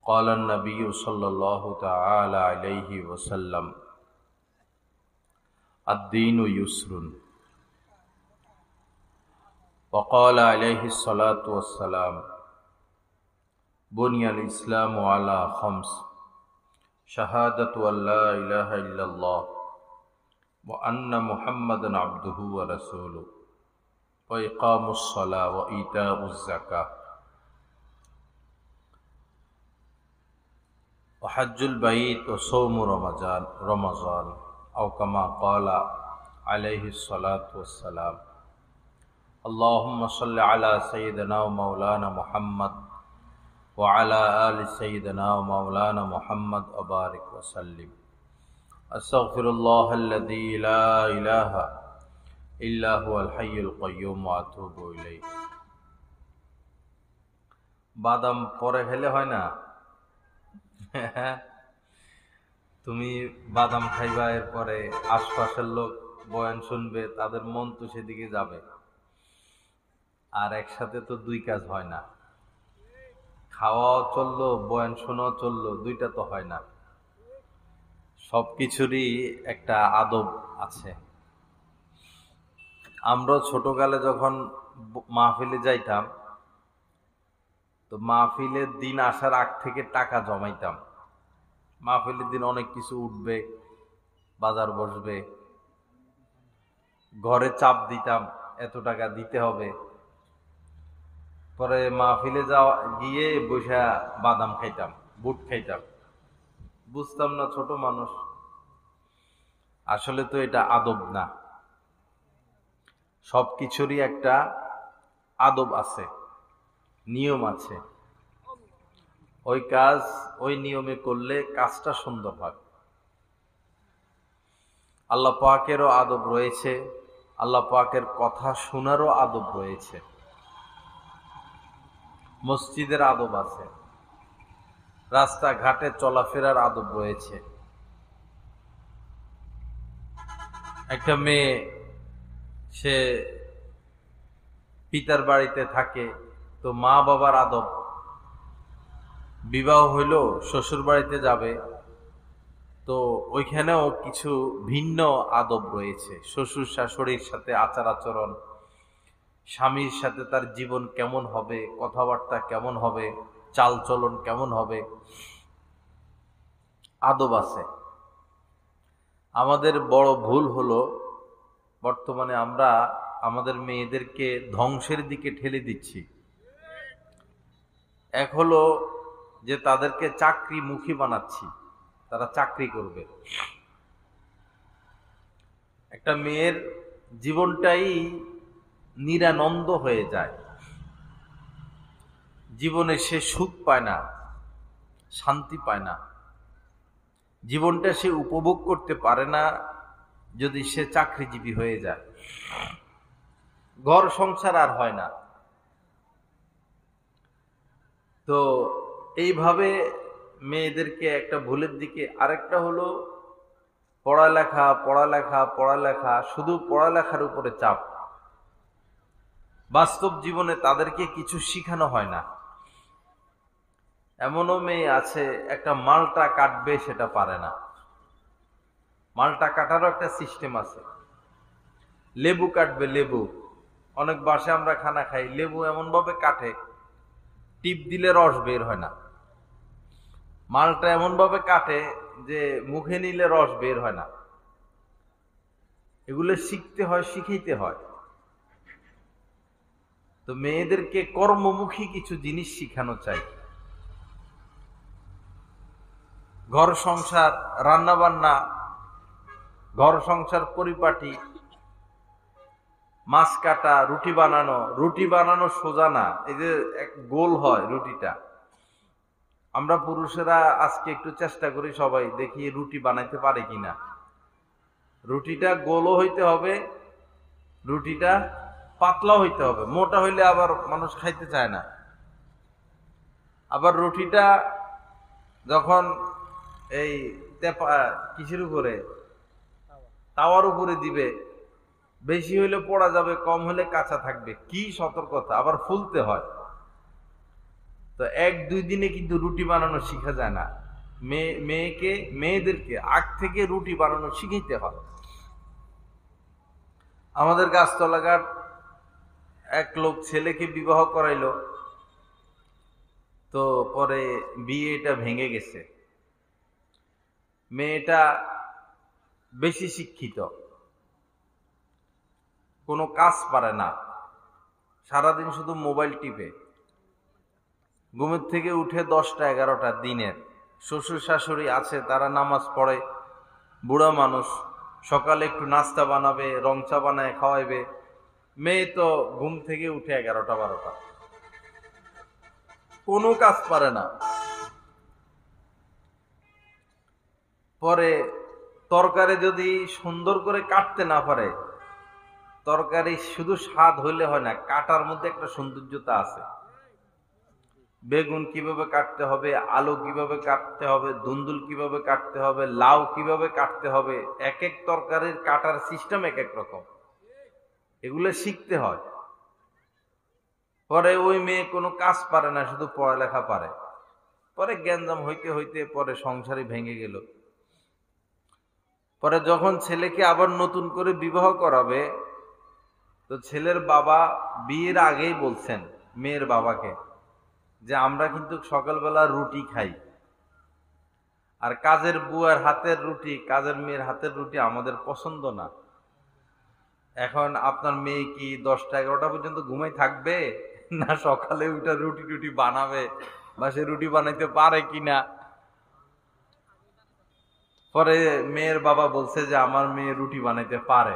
قال النبي صلى الله تعالى عليه وسلم الدين يسر وقال عليه الصلاة والسلام بني الإسلام على خمس شهادة أن لا إله إلا الله وأن محمدا عبده ورسوله وإقام الصلاة وإيتاء الزكاة وحج البيت وصوم رمضان أو كما قال عليه الصلاة والسلام اللهم صل على سيدنا ومولانا محمد وعلى آل سيدنا ومولانا محمد وبارك وسلم أستغفر الله الذي لا إله إلا هو الحي القيوم وأتوب إليه বাদাম পরে খেলে হয় না তুমি বাদাম খাইবা, এরপরে আশপাশের লোক বয়ান শুনবে, তাদের মন তো সেদিকে যাবে। আর একসাথে তো দুই কাজ হয় না, খাওয়াও চললো বয়ান শোনাও চললো, দুইটা তো হয় না। সবকিছুরই একটা আদব আছে। আমরা ছোটকালে যখন মাহফিলে যাইতাম, তো মাহফিলের দিন আসার আগ থেকে টাকা জমাইতাম। মাহফিলের দিন অনেক কিছু উঠবে, বাজার বসবে, ঘরে চাপ দিতাম এত টাকা দিতে হবে। পরে মাহফিলে যাওয়া গিয়ে বসে বাদাম খাইতাম, বুট খাইতাম। বুঝতাম না, ছোট মানুষ। আসলে তো এটা আদব না, সবকিছুরই একটা আদব আছে, নিয়ম আছে। ওই কাজ ওই নিয়মে করলে কাজটা সুন্দর হয়। আল্লাহ পাকেরও আদব রয়েছে, আল্লাহ পাকের কথা শোনারও আদব রয়েছে। মসজিদের আদব আছে, রাস্তাঘাটে চলাফেরার আদব রয়েছে। একটা মেয়ে সে পিতার বাড়িতে থাকে, তো মা বাবার আদব। বিবাহ হইল, শ্বশুর বাড়িতে যাবে, তো ওইখানেও কিছু ভিন্ন আদব রয়েছে। শ্বশুর শাশুড়ির সাথে আচার আচরণ, স্বামীর সাথে তার জীবন কেমন হবে, কথাবার্তা কেমন হবে, চাল চলন কেমন হবে, আদব আছে। আমাদের বড় ভুল হলো বর্তমানে আমরা আমাদের মেয়েদেরকে ধ্বংসের দিকে ঠেলে দিচ্ছি। এক হলো যে তাদেরকে চাকরিমুখী বানাচ্ছি, তারা চাকরি করবে। একটা মেয়ের জীবনটাই নিরানন্দ হয়ে যায়, জীবনে সে সুখ পায় না, শান্তি পায় না, জীবনটা সে উপভোগ করতে পারে না যদি সে চাকরিজীবী হয়ে যায়। ঘর সংসার আর হয় না। তো এইভাবে মেয়েদেরকে একটা ভুলের দিকে। আরেকটা হলো পড়ালেখা পড়ালেখা পড়ালেখা, শুধু পড়ালেখার উপরে চাপ। বাস্তব জীবনে তাদেরকে কিছু শিখানো হয় না। এমনও মেয়ে আছে, একটা মালটা কাটবে সেটা পারে না। মালটা কাটারও একটা সিস্টেম আছে। লেবু কাটবে, লেবু অনেক বাসায় আমরা খানা খাই, লেবু এমন ভাবে কাটে টিপ দিলে রস বের হয় না। মালটা এমন ভাবে কাটে যে মুখে নিলে রস বের হয় না। এগুলো শিখতে হয়, শিখাইতে হয়। তো মেয়েদেরকে কর্মমুখী কিছু জিনিস শিখানো চাই। ঘর সংসার, রান্না বান্না, ঘর সংসার পরিপাটি, মাছ কাটা, রুটি বানানো। রুটি বানানো সোজা না, এই যে এক গোল হয় রুটিটা। আমরা পুরুষেরা আজকে একটু চেষ্টা করি, সবাই দেখি রুটি বানাইতে পারে কিনা। রুটিটা গোলও হইতে হবে, রুটিটা পাতলা হইতে হবে। মোটা হইলে আবার মানুষ খাইতে চায় না। আবার রুটিটা যখন এই কিসের উপরে, তাওয়ার উপরে দিবে, বেশি হইলে পড়া যাবে, কম হলে কাঁচা থাকবে। কি সতর্কতা! আবার ফুলতে হয়। তো তো 1-2 দিনে কিন্তু রুটি বানানো শিখা যায় না। মেয়েদেরকে আগ থেকে রুটি বানানো শিখাইতে হয়। আমাদের গাছতলাঘাট এক লোক ছেলেকে বিবাহ করাইলো, তো পরে বিয়েটা ভেঙে গেছে। মেয়েটা বেশি শিক্ষিত, কোনো কাজ পারে না, সারাদিন শুধু মোবাইল টিপে। ঘুমের থেকে উঠে 10টা-11টা দিনের। শ্বশুর শাশুড়ি আছে, তারা নামাজ পড়ে, বুড়া মানুষ, সকালে একটু নাস্তা বানাবে, রং চা বানায় খাওয়াইবে। মেয়ে তো ঘুম থেকে উঠে 11টা-12টা, কোনো কাজ পারে না। পরে তরকারি যদি সুন্দর করে কাটতে না পারে, তরকারি শুধু স্বাদ হইলে হয় না, কাটার মধ্যে একটা সৌন্দর্যতা আছে। বেগুন কিভাবে কাটতে হবে, আলু কিভাবে কাটতে হবে, ধুন্দুল কিভাবে কাটতে হবে, লাউ কিভাবে কাটতে হবে, এক এক তরকারির কাটার সিস্টেম এক এক রকম, এগুলো শিখতে হয়। পরে ওই মেয়ে কোনো কাজ পারে না, শুধু পড়ালেখা পারে। পরে গ্যাঞ্জাম হইতে হইতে পরে সংসারই ভেঙে গেল। পরে যখন ছেলেকে আবার নতুন করে বিবাহ করাবে, তো ছেলের বাবা বিয়ের আগেই বলছেন মেয়ের বাবাকে যে আমরা কিন্তু সকালবেলা রুটি খাই, আর কাজের বুয়ার হাতের রুটি, কাজের মেয়ের হাতের রুটি আমাদের পছন্দ না। এখন আপনার মেয়ে কি 10টা-11টা পর্যন্ত ঘুমাই থাকবে, না সকালে উঠে রুটি টুটি বানাবে, বা সে রুটি বানাইতে পারে কিনা। পরে মেয়ের বাবা বলছে যে আমার মেয়ে রুটি বানাইতে পারে,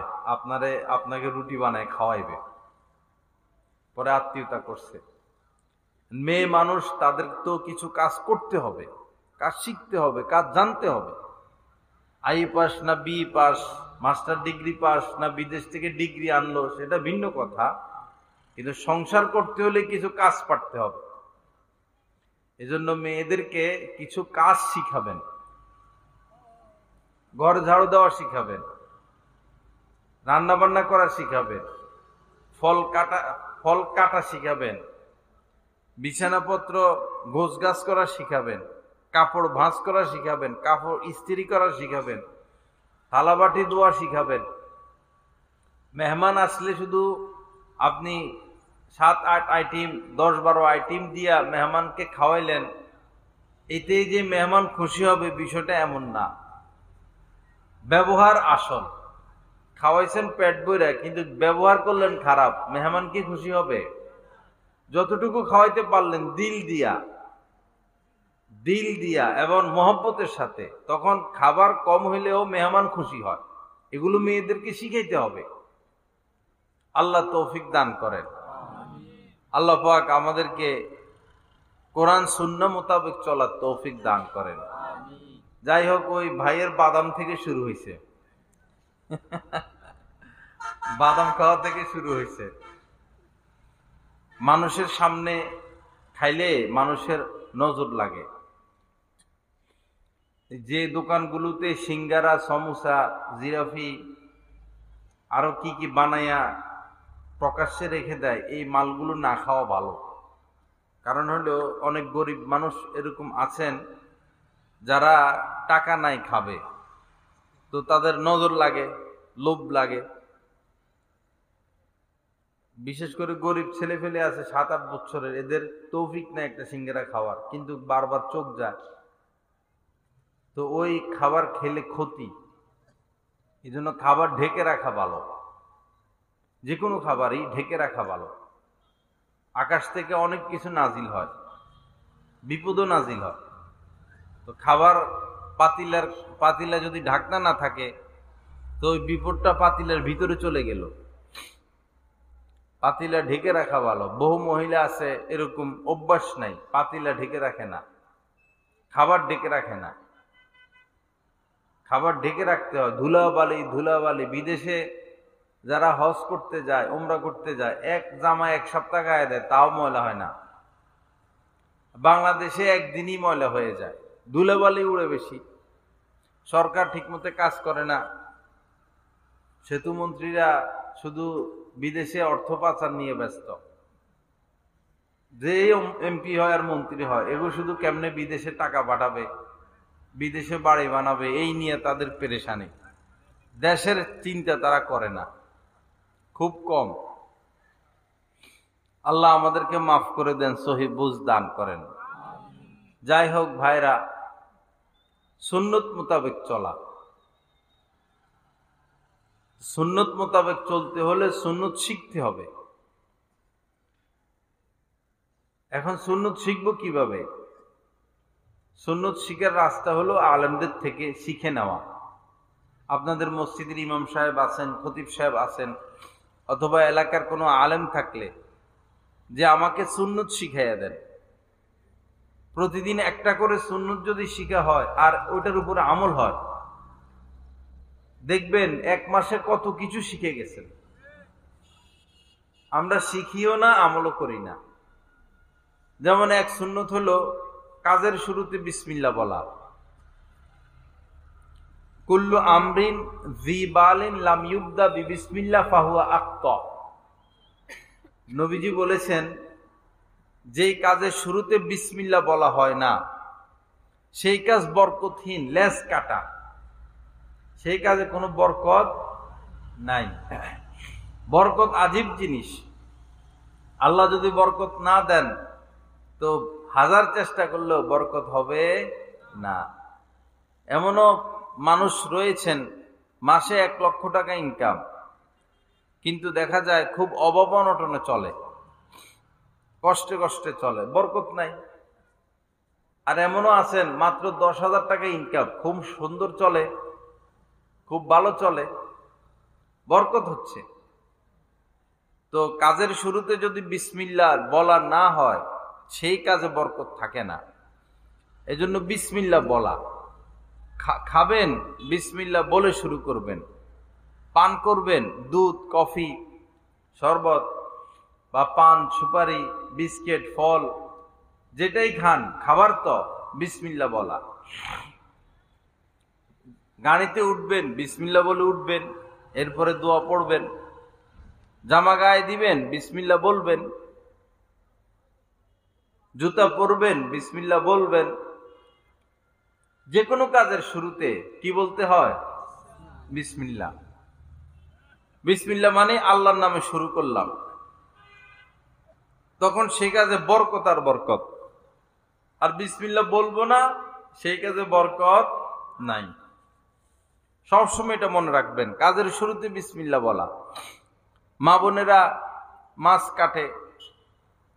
আপনাকে রুটি বানায় খাওয়াইবে। পরে আত্মীয়তা করছে। মেয়ে মানুষ, তাদের তো কিছু কাজ করতে হবে, কাজ শিখতে হবে, কাজ জানতে হবে। আই পাস না B pass, master degree pass না বিদেশ থেকে ডিগ্রি আনলো, সেটা ভিন্ন কথা, কিন্তু সংসার করতে হলে কিছু কাজ পারতে হবে। এজন্য মেয়েদেরকে কিছু কাজ শিখাবেন, ঘর ঝাড়ু দেওয়া শিখাবেন, রান্না বান্না করা শিখাবেন, ফল কাটা শিখাবেন, বিছানাপত্র গোছগাছ করা শিখাবেন, কাপড় ভাঁজ করা শিখাবেন, কাপড় ইস্ত্রি করা শিখাবেন, থালাবাটি ধোয়া শিখাবেন। মেহমান আসলে শুধু আপনি 7-8 আইটেম, 10-12 আইটেম দিয়া মেহমানকে খাওয়াইলেন, এতেই যে মেহমান খুশি হবে বিষয়টা এমন না। ব্যবহার আসল। খাওয়াইছেন পেট ভরে, কিন্তু ব্যবহার করলেন খারাপ, মেহমান কি খুশি হবে? যতটুকু খাওয়াইতে পারলেন দিল দিয়া এবং মহব্বতের সাথে, তখন খাবার কম হইলেও মেহমান খুশি হয়। এগুলো মেয়েদেরকে শিখাইতে হবে। আল্লাহ তৌফিক দান করেন। আল্লাহ পাক আমাদেরকে কোরআন সুন্নাহ মোতাবেক চলার তৌফিক দান করেন। যাই হোক, ওই ভাইয়ের বাদাম থেকে শুরু হয়েছে, বাদাম খাওয়া থেকে শুরু হয়েছে। মানুষের সামনে খাইলে মানুষের নজর লাগে। যে দোকানগুলোতে সিঙ্গারা, সমোসা, জিলাপি আরো কি কি বানাইয়া প্রকাশ্যে রেখে দেয়, এই মালগুলো না খাওয়া ভালো। কারণ হলো অনেক গরিব মানুষ এরকম আছেন যারা টাকা নাই খাবে, তো তাদের নজর লাগে, লোভ লাগে। বিশেষ করে গরিব ছেলে ফেলে আছে 7-8 বছরের, এদের তৌফিক নাই একটা সিঙ্গারা খাওয়ার, কিন্তু বারবার চোখ যায়, তো ওই খাবার খেলে ক্ষতি। এই জন্য খাবার ঢেকে রাখা ভালো, যে কোনো খাবারই ঢেকে রাখা ভালো। আকাশ থেকে অনেক কিছু নাজিল হয়, বিপদও নাজিল হয়। তো খাবার পাতিলা যদি ঢাকনা না থাকে, তো ওই বিপদটা পাতিলার ভিতরে চলে গেল। পাতিলা ঢেকে রাখা ভালো। বহু মহিলা আছে এরকম অভ্যাস নাই, পাতিলা ঢেকে রাখে না, খাবার ঢেকে রাখে না। খাবার ঢেকে রাখতে হয়। ধুলাবালি। বিদেশে যারা হজ করতে যায়, উমরা করতে যায়, এক জামা 1 সপ্তাহ গায়ে দেয়, তাও ময়লা হয় না। বাংলাদেশে একদিনই ময়লা হয়ে যায়, ধুলাবালি উড়ে বেশি। সরকার ঠিকমতো কাজ করে না, সেতুমন্ত্রীরা শুধু বিদেশে অর্থ পাচার নিয়ে ব্যস্ত। যে এমপি হয় আর মন্ত্রী হয়, এগুলো শুধু কেমনে বিদেশে টাকা পাঠাবে, বিদেশে বাড়ি বানাবে, এই নিয়ে তাদের পেরেশানি। দেশের চিন্তা তারা করে না, খুব কম। আল্লাহ আমাদেরকে মাফ করে দেন, সহি বুঝ দান করেন। যাই হোক ভাইরা, সুন্নত মোতাবেক চলা, সুন্নত মোতাবেক চলতে হলে সুন্নত শিখতে হবে। এখন সুন্নত শিখবো কিভাবে? সুন্নত শিখার রাস্তা হলো আলেমদের থেকে শিখে নেওয়া। আপনাদের মসজিদের ইমাম সাহেব আছেন, খতিব সাহেব আছেন, অথবা এলাকার কোনো আলেম থাকলে যে আমাকে সুন্নত শিখাইয়া দেন। প্রতিদিন একটা করে সুন্নত যদি শিখা হয় আর ওটার উপরে আমল হয়, দেখবেন এক মাসে কত কিছু শিখে গেছেন। আমরা শিখিও না, আমলও করি না। যেমন এক সুন্নত হলো কাজের শুরুতে বিসমিল্লাহ বলা। কুল্লু আমরিন জি বালিন লাম ইউবদা বিবিসমিল্লাহ ফাহুয়া আক্তা। নবীজি বলেছেন, যেই কাজের শুরুতে বিসমিল্লাহ বলা হয় না সেই কাজ বরকতহীন, লেজ কাটা, সেই কাজে কোনো বরকত নাই। বরকত আজীব জিনিস। আল্লাহ যদি বরকত না দেন তো হাজার চেষ্টা করলেও বরকত হবে না। এমনও মানুষ রয়েছেন মাসে 1 লক্ষ টাকা ইনকাম, কিন্তু দেখা যায় খুব অভাব অনটনে চলে, কষ্টে কষ্টে চলে, বরকত নাই। আর এমনও আছেন মাত্র 10,000 টাকা ইনকাম, খুব সুন্দর চলে, খুব ভালো চলে, বরকত হচ্ছে। তো কাজের শুরুতে যদি বিসমিল্লাহ বলা না হয় সেই কাজে বরকত থাকে না। এজন্য বিসমিল্লাহ বলা। খাবেন বিসমিল্লাহ বলে শুরু করবেন। পান করবেন দুধ, কফি, শরবত বা পান, সুপারি, বিস্কিট, ফল, যেটাই খান, খাবার তো বিসমিল্লাহ বলা। গাড়িতে উঠবেন বিসমিল্লাহ বলে উঠবেন, এরপরে দোয়া পড়বেন। জামা গায়ে দিবেন বিসমিল্লাহ বলবেন, জুতা পরবেন বিসমিল্লাহ বলবেন। যে কোনো কাজের শুরুতে কি বলতে হয়? বিসমিল্লাহ। বিসমিল্লাহ মানে আল্লাহর নামে শুরু করলাম, তখন সেই কাজে বরকত আর বরকত। আর বিসমিল্লাহ বলবো না, সেই কাজে বরকত নাই। সবসময় এটা মনে রাখবেন, কাজের শুরুতে বিসমিল্লাহ বলা। মা বোনেরা মাছ কাটে,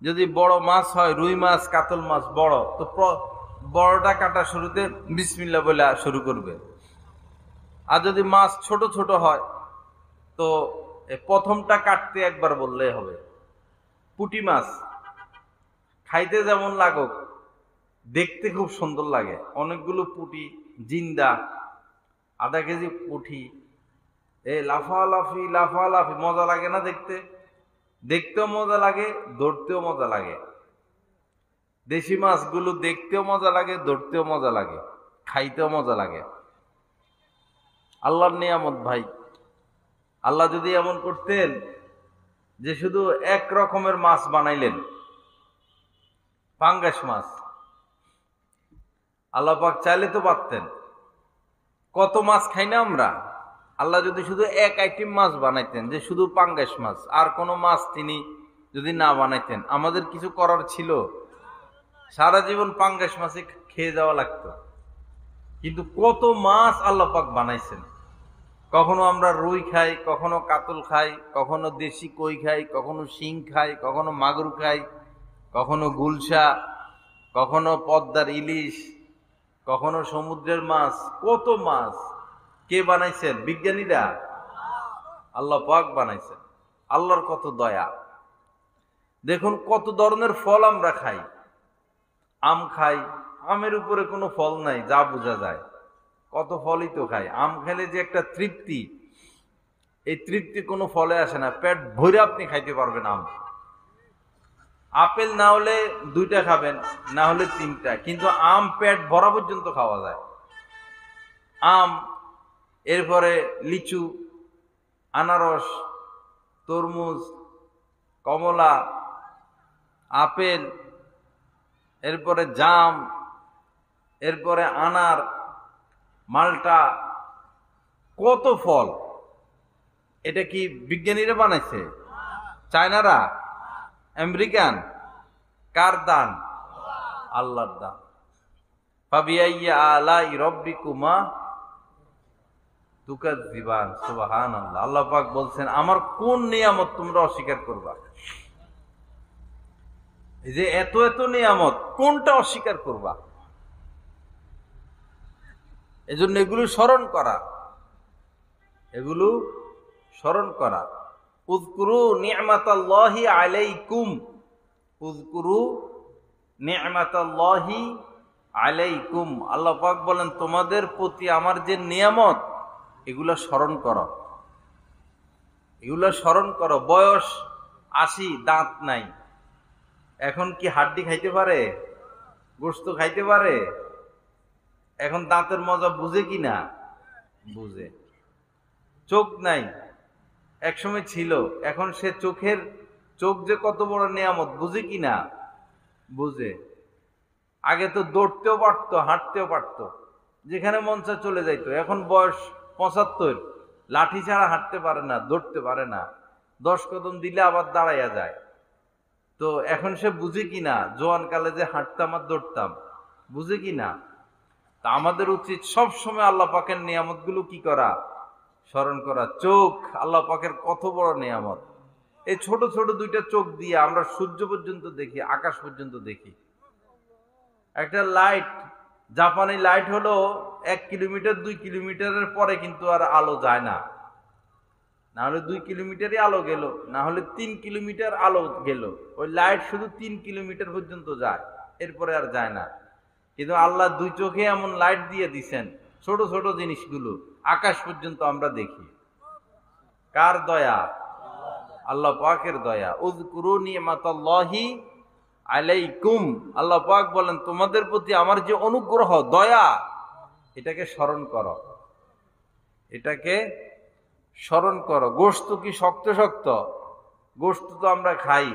যদি বড় মাছ হয়, রুই মাছ, কাতল মাছ বড়, তো বড়টা কাটা শুরুতে বিসমিল্লাহ বলে শুরু করবে। আর যদি মাছ ছোট ছোট হয় তো প্রথমটা কাটতে একবার বললেই হবে। পুঁটি মাছ খাইতে যেমন লাগুক, দেখতে খুব সুন্দর লাগে। অনেকগুলো পুঁটি জিন্দা, আধা কেজি পুঁটি, লাফালাফি লাফালাফি, মজা লাগে না দেখতে? দেখতেও মজা লাগে, ধরতেও মজা লাগে। দেশি মাছগুলো দেখতেও মজা লাগে, ধরতেও মজা লাগে, খাইতেও মজা লাগে। আল্লাহর নিয়ামত ভাই। আল্লাহ যদি এমন করতেন যে শুধু এক রকমের মাছ বানাইলেন, পাঙ্গাস মাছ, আল্লাহ পাক চাইলে তো পারতেন। কত মাছ খাই না আমরা। আল্লাহ যদি শুধু এক আইটেম মাছ বানাইতেন, যে শুধু পাঙ্গাস মাছ, আর কোনো মাছ তিনি যদি না বানাইতেন, আমাদের কিছু করার ছিল? সারা জীবন পাঙ্গাস মাছে খেয়ে যাওয়া লাগতো। কিন্তু কত মাছ আল্লাহ পাক বানাইছেন। কখনো আমরা রুই খাই, কখনো কাতল খাই, কখনো দেশি কই খাই, কখনো শিং খাই, কখনো মাগুর খাই, কখনো গুলশা, কখনো পদ্মার ইলিশ, কখনো সমুদ্রের মাছ। কত মাছ কে বানাইছেন? বিজ্ঞানীরা, আল্লাহ পাক বানাইছেন। আল্লাহর কত দয়া। দেখুন কত ধরনের ফল আমরা খাই। আম খাই, আমের উপরে কোনো ফল নাই যা বোঝা যায়, কত ফলই তো খাই। আম খেলে যে একটা তৃপ্তি, এই তৃপ্তি কোনো ফলে আসে না। পেট ভরে আপনি খাইতে পারবেন আম। আপেল না হলে 2টা খাবেন, না হলে 3টা, কিন্তু আম পেট ভরা পর্যন্ত খাওয়া যায়। আম, এরপরে লিচু, আনারস, তরমুজ, কমলা, আপেল, এরপরে জাম, এরপরে আনার, মাল্টা, কত ফল। এটা কি বিজ্ঞানীরা বানাইছে? চায়নারা? আমেরিকান? কার দান? আল্লাহর দান। ফাবিআইয়ি আলাই রাব্বিকুমা তুকাজ্জিবান। সুবহানাল্লাহ। আল্লাহ পাক বলছেন, আমার কোন নিয়ামত তোমরা অস্বীকার করবা? এই যে এত এত নিয়ামত, কোনটা অস্বীকার করবা? এজন্য এগুলো স্মরণ করা, এগুলো স্মরণ করা। উযকুরু নি'মাতাল্লাহি আলাইকুম, উযকুরু নি'মাতাল্লাহি আলাইকুম। আল্লাহ পাক বলেন, তোমাদের প্রতি আমার যে নিয়ামত, এগুলা স্মরণ করো, এগুলা স্মরণ করো। বয়স 80, দাঁত নাই, এখন কি হাড্ডি খাইতে পারে? গোশত খাইতে পারে? এখন দাঁতের মজা বুঝে কি না? বুঝে। চোখ নাই, একসময় ছিল, এখন সে চোখ যে কত বড় নিয়ামত বুঝে কি না? বুঝে। আগে তো দৌড়তেও পারতো, হাঁটতেও পারতো, যেখানে মন চায় চলে যাইতো। এখন বয়স 75, লাঠি ছাড়া হাঁটতে পারে না, দৌড়তে পারে না, 10 কদম দিলে আবার দাঁড়াইয়া যায়। তো এখন সে বুঝে কি না? জোয়ান কালে যে হাঁটতাম আর দৌড়তাম, বুঝে কি না? তা আমাদের উচিত সব সময় আল্লাহ পাকের নিয়ামত গুলো কি করা? স্মরণ করা। চোখ আল্লাহ পাকের কত বড় নিয়ামত। এই ছোট ছোট দুইটা চোখ দিয়ে আমরা সূর্য পর্যন্ত দেখি, আকাশ পর্যন্ত দেখি। একটা লাইট, জাপানি লাইট হলো 1 কিলোমিটার 2 কিলোমিটারের পরে কিন্তু আর আলো যায় না। না হলে 2 কিলোমিটারই আলো গেল, না হলে 3 কিলোমিটার আলো গেল। ওই লাইট শুধু 3 কিলোমিটার পর্যন্ত যায়, এরপরে আর যায় না। কিন্তু আল্লাহ 2 চোখে এমন লাইট দিয়ে দিছেন, ছোট ছোট জিনিসগুলো আকাশ পর্যন্ত আমরা দেখি। কার দয়া? আল্লাহ পাকের দয়া। উযকুরু নি'মাতাল্লাহি আলাইকুম। আল্লাহ পাক বলেন, তোমাদের প্রতি আমার যে অনুগ্রহ, দয়া, এটাকে স্মরণ করো, এটাকে স্মরণ করো। গোশত কি শক্ত শক্ত? গোশত তো আমরা খাই,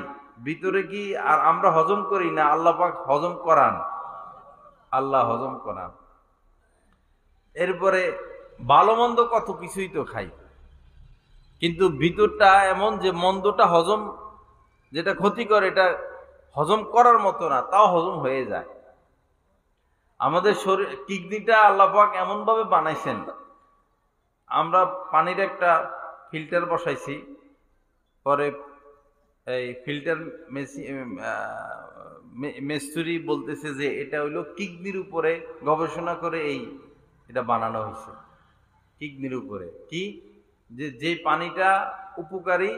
ভিতরে কি আর আমরা হজম করি না? আল্লাহ পাক হজম করান, আল্লাহ হজম করান। এরপরে ভালো মন্দ কত কিছুই তো খাই, কিন্তু ভিতরটা এমন যে মন্দটা হজম, যেটা ক্ষতিকর, এটা হজম করার মতো না, তাও হজম হয়ে যায়। আমাদের শরীর কিডনিটা আল্লাহ পাক এমন ভাবে বানাইছেন, আমরা পানির একটা ফিল্টার বসাইছি, পরে এই ফিল্টার মিস্ত্রি বলতেছে যে এটা হইলো কিডনির উপরে গবেষণা করে এটা বানানো হয়েছে। কিডনির উপরে কি, যে পানিটা উপকারী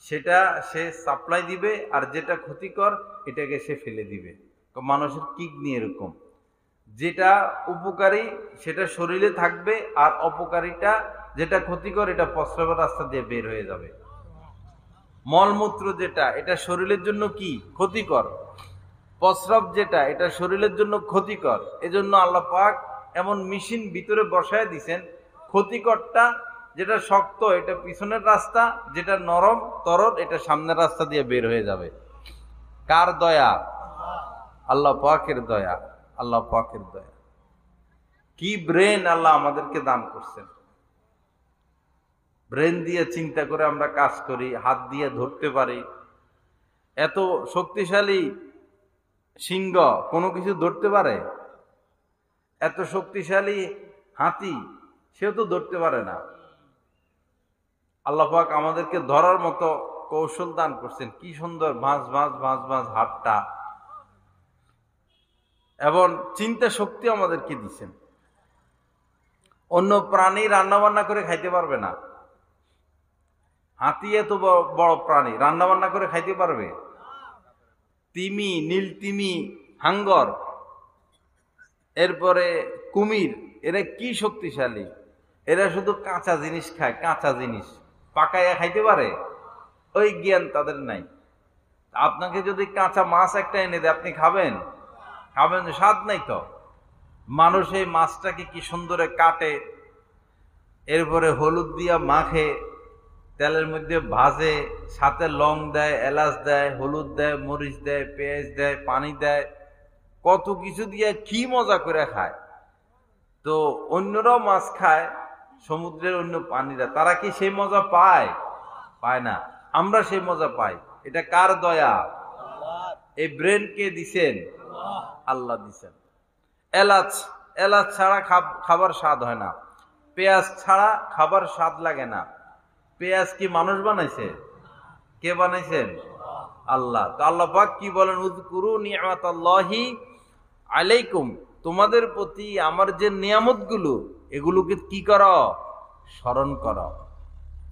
সেটা সে সাপ্লাই দিবে, আর যেটা ক্ষতিকর এটাকে সে ফেলে দিবে। মানুষের কিডনি এরকম, যেটা উপকারী সেটা শরীরে থাকবে, আর অপকারীটা যেটা ক্ষতিকর এটা প্রস্রাবের রাস্তা দিয়ে বের হয়ে যাবে। মলমূত্র যেটা, এটা শরীরের জন্য কি ক্ষতিকর, প্রস্রাব যেটা, এটা শরীরের জন্য ক্ষতিকর। এজন্য আল্লাহ পাক এমন মেশিন ভিতরে বসায় দিছেন, ক্ষতিকরটা যেটা শক্ত এটা পিছনের রাস্তা, যেটা নরম তরল এটা সামনের রাস্তা দিয়ে বের হয়ে যাবে। কার দয়া? আল্লাহ পাকের দয়া, আল্লাহ পাকের দয়া। কি ব্রেন আল্লাহ আমাদেরকে দান করছেন। ব্রেন দিয়ে চিন্তা করে আমরা কাজ করি, হাত দিয়ে ধরতে পারি। এত শক্তিশালী সিংহ কোনো কিছু ধরতে পারে? এত শক্তিশালী হাতি, সেও তো ধরতে পারে না। আল্লাহ পাক আমাদেরকে ধরার মতো কৌশল দান করছেন। কি সুন্দর ভাঁজ ভাঁজ ভাঁজ ভাঁজ হাতটা, এবং চিন্তা শক্তি আমাদেরকে দিচ্ছেন। অন্য প্রাণী রান্না বান্না করে খাইতে পারবে না। হাতি এত বড় প্রাণী, রান্না বান্না করে খাইতে পারবে? তিমি, নীল তিমি, হাঙ্গর, এরপরে কুমির, এরা কি শক্তিশালী। এরা শুধু কাঁচা জিনিস খায়, কাঁচা জিনিস পাকাইয়া খাইতে পারে? ওই জ্ঞান তাদের নাই। আপনাকে যদি কাঁচা মাছ একটা এনে দেয়, আপনি খাবেন? খাবেন? স্বাদ নাই তো। মানুষ এই মাছটাকে কি সুন্দরে কাটে, এরপরে হলুদ দিয়া মাখে, তেলের মধ্যে ভাজে, সাথে লং দেয়, এলাচ দেয়, হলুদ দেয়, মরিচ দেয়, পেঁয়াজ দেয়, পানি দেয়, কত কিছু দিয়ে কি মজা করে খায়। তো অন্যরাও মাছ খায়, সমুদ্রের অন্য পানিরা, তারা কি সেই মজা পায়? পায় না। আমরা সেই মজা পাই। এটা কার দয়া? এই ব্রেন কে দিছেন? আল্লাহ দিছেন। এলাচ, এলাচ ছাড়া খাবার স্বাদ হয় না। পেঁয়াজ ছাড়া খাবার স্বাদ লাগে না। পেঁয়াজ কি মানুষ বানাইছে? কে বানাইছেন? আল্লাহ। তো আল্লাহ পাক কি বলেন? উযকুরু নি'মাতাল্লাহি আলাইকুম, তোমাদের প্রতি আমার যে নিয়ামতগুলো, এগুলোকে কি করো? স্মরণ করো।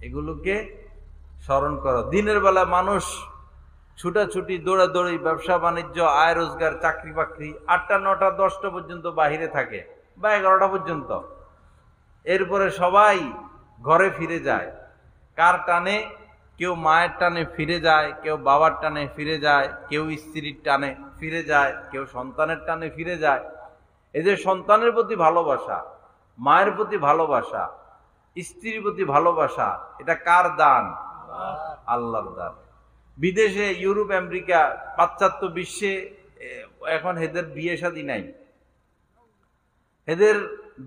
এগুলোকে স্মরণ করো। দিনের বেলা মানুষ ছুটাছুটি, দৌড়াদৌড়ি, ব্যবসা বাণিজ্য, আয় রোজগার, চাকরি বাকরি, 8টা 9টা 10টা পর্যন্ত বাহিরে থাকে, বা 11টা পর্যন্ত। এরপরে সবাই ঘরে ফিরে যায়। কার টানে? কেউ মায়ের টানে ফিরে যায়, কেউ বাবার টানে ফিরে যায়, কেউ স্ত্রীর টানে ফিরে যায়, কেউ সন্তানের টানে ফিরে যায়। এই যে সন্তানের প্রতি ভালোবাসা, মায়ের প্রতি ভালোবাসা, স্ত্রীর প্রতি ভালোবাসা, এটা কার দান? আল্লাহর দান। বিদেশে, ইউরোপ, আমেরিকা, পাশ্চাত্য বিশ্বে এখন এদের বিয়ে শাদী নাই। এদের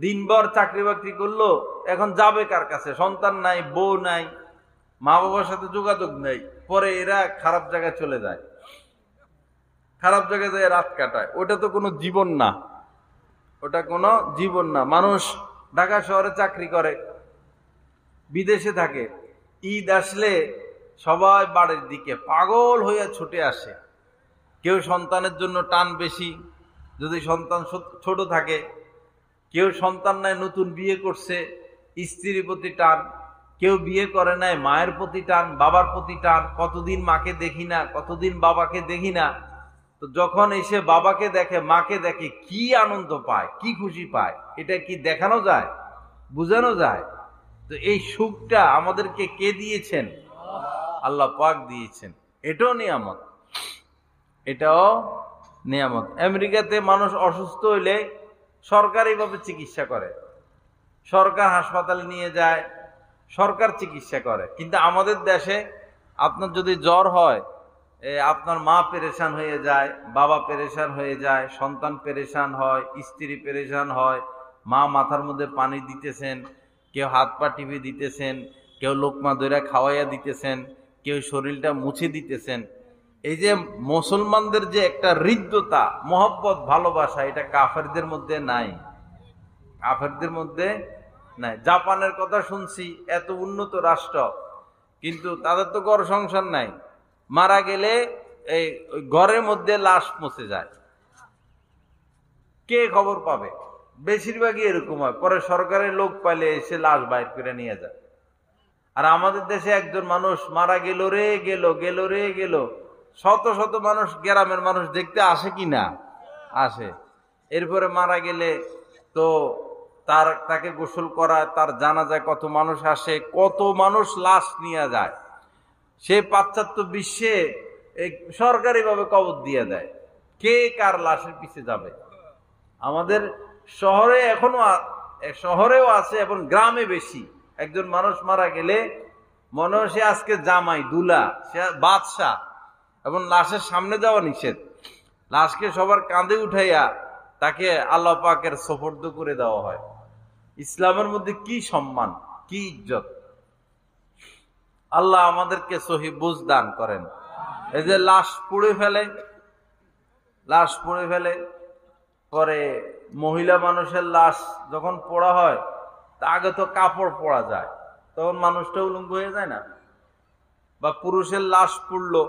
দিনভর চাকরি বাকরি করলো, এখন যাবে কার কাছে? সন্তান নাই, বউ নাই, মা বাবার সাথে যোগাযোগ নেই। পরে এরা খারাপ জায়গায় চলে যায়, খারাপ জায়গায় যায় রাত কাটায়। ওটা তো কোনো জীবন না, ওটা কোনো জীবন না। মানুষ ঢাকা শহরে চাকরি করে, বিদেশে থাকে, ঈদ আসলে সবাই বাড়ির দিকে পাগল হইয়া ছুটে আসে। কেউ সন্তানের জন্য টান বেশি, যদি সন্তান ছোট থাকে। কেউ সন্তান নাই, নতুন বিয়ে করছে, স্ত্রীর প্রতি টান। কেউ বিয়ে করে নাই, মায়ের প্রতি টান, বাবার প্রতি টান। কতদিন মাকে দেখি না, কতদিন বাবাকে দেখি না। তো যখন এসে বাবাকে দেখে, মাকে দেখে, কি আনন্দ পায়, কি খুশি পায়, এটা কি দেখানো যায়? বুঝানো যায়? তো এই সুখটা আমাদেরকে কে দিয়েছেন? আল্লাহ পাক দিয়েছেন। এটাও নিয়ামত, এটাও নিয়ামত। আমেরিকাতে মানুষ অসুস্থ হইলে সরকারিভাবে চিকিৎসা করে, সরকার হাসপাতালে নিয়ে যায়, সরকার চিকিৎসা করে। কিন্তু আমাদের দেশে আপনার যদি জ্বর হয়, আপনার মা পেরেশান হয়ে যায়, বাবা পেরেশান হয়ে যায়, সন্তান পেরেশান হয়, স্ত্রী পেরেশান হয়। মা মাথার মধ্যে পানি দিতেছেন, কেউ হাত পা টিপে দিতেছেন, কেউ লোকমা দইরা খাওয়াইয়া দিতেছেন, কেউ শরীরটা মুছে দিতেছেন। এই যে মুসলমানদের যে একটা হৃদ্যতা, মহব্বত, ভালোবাসা, এটা কাফেরদের মধ্যে নাই, কাফেরদের মধ্যে নাই। জাপানের কথা শুনছি, এত উন্নত রাষ্ট্র, কিন্তু তাদের তো ঘর সংসার নাই। মারা গেলে এই ঘরের মধ্যে লাশ মুছে যায়, কে খবর পাবে? বেশিরভাগই এরকম হয়। পরে সরকারের লোক পাইলে এসে লাশ বাইর করে নিয়ে যায়। আর আমাদের দেশে একজন মানুষ মারা গেল রে গেল, গেল রে গেল, শত শত মানুষ, গ্রামের মানুষ দেখতে আসে কি না? আসে। এরপরে মারা গেলে তো তাকে গোসল করায়, তার জানাজায় কত মানুষ আসে, কত মানুষ লাশ নিয়ে যায়। সে পাশ্চাত্য বিশ্বে সরকারিভাবে কবর দিয়ে দেয়। কে কার লাশের পিছে যাবে? আমাদের শহরে এখনো, শহরেও আছে এবং গ্রামে বেশি। একজন মানুষ মারা গেলে মনে হয় সে আজকে জামাই, দুলা, সে বাদশা, এবং লাশের সামনে যাওয়া নিষেধ। লাশকে সবার কাঁধে উঠাইয়া তাকে আল্লাহ পাকের সুপুর্দ করে দেওয়া হয়। ইসলামের মধ্যে কি সম্মান, কি ইজ্জত! আল্লাহ আমাদেরকে সহি বুঝ দান করেন। এই যে লাশ পুড়ে ফেলে, লাশ পুড়ে ফেলে, পরে মহিলা মানুষের লাশ যখন পোড়া হয়, তা আগে তো কাপড় পরা যায়, তখন মানুষটা উলঙ্গ হয়ে যায় না? বা পুরুষের লাশ পুড়লো,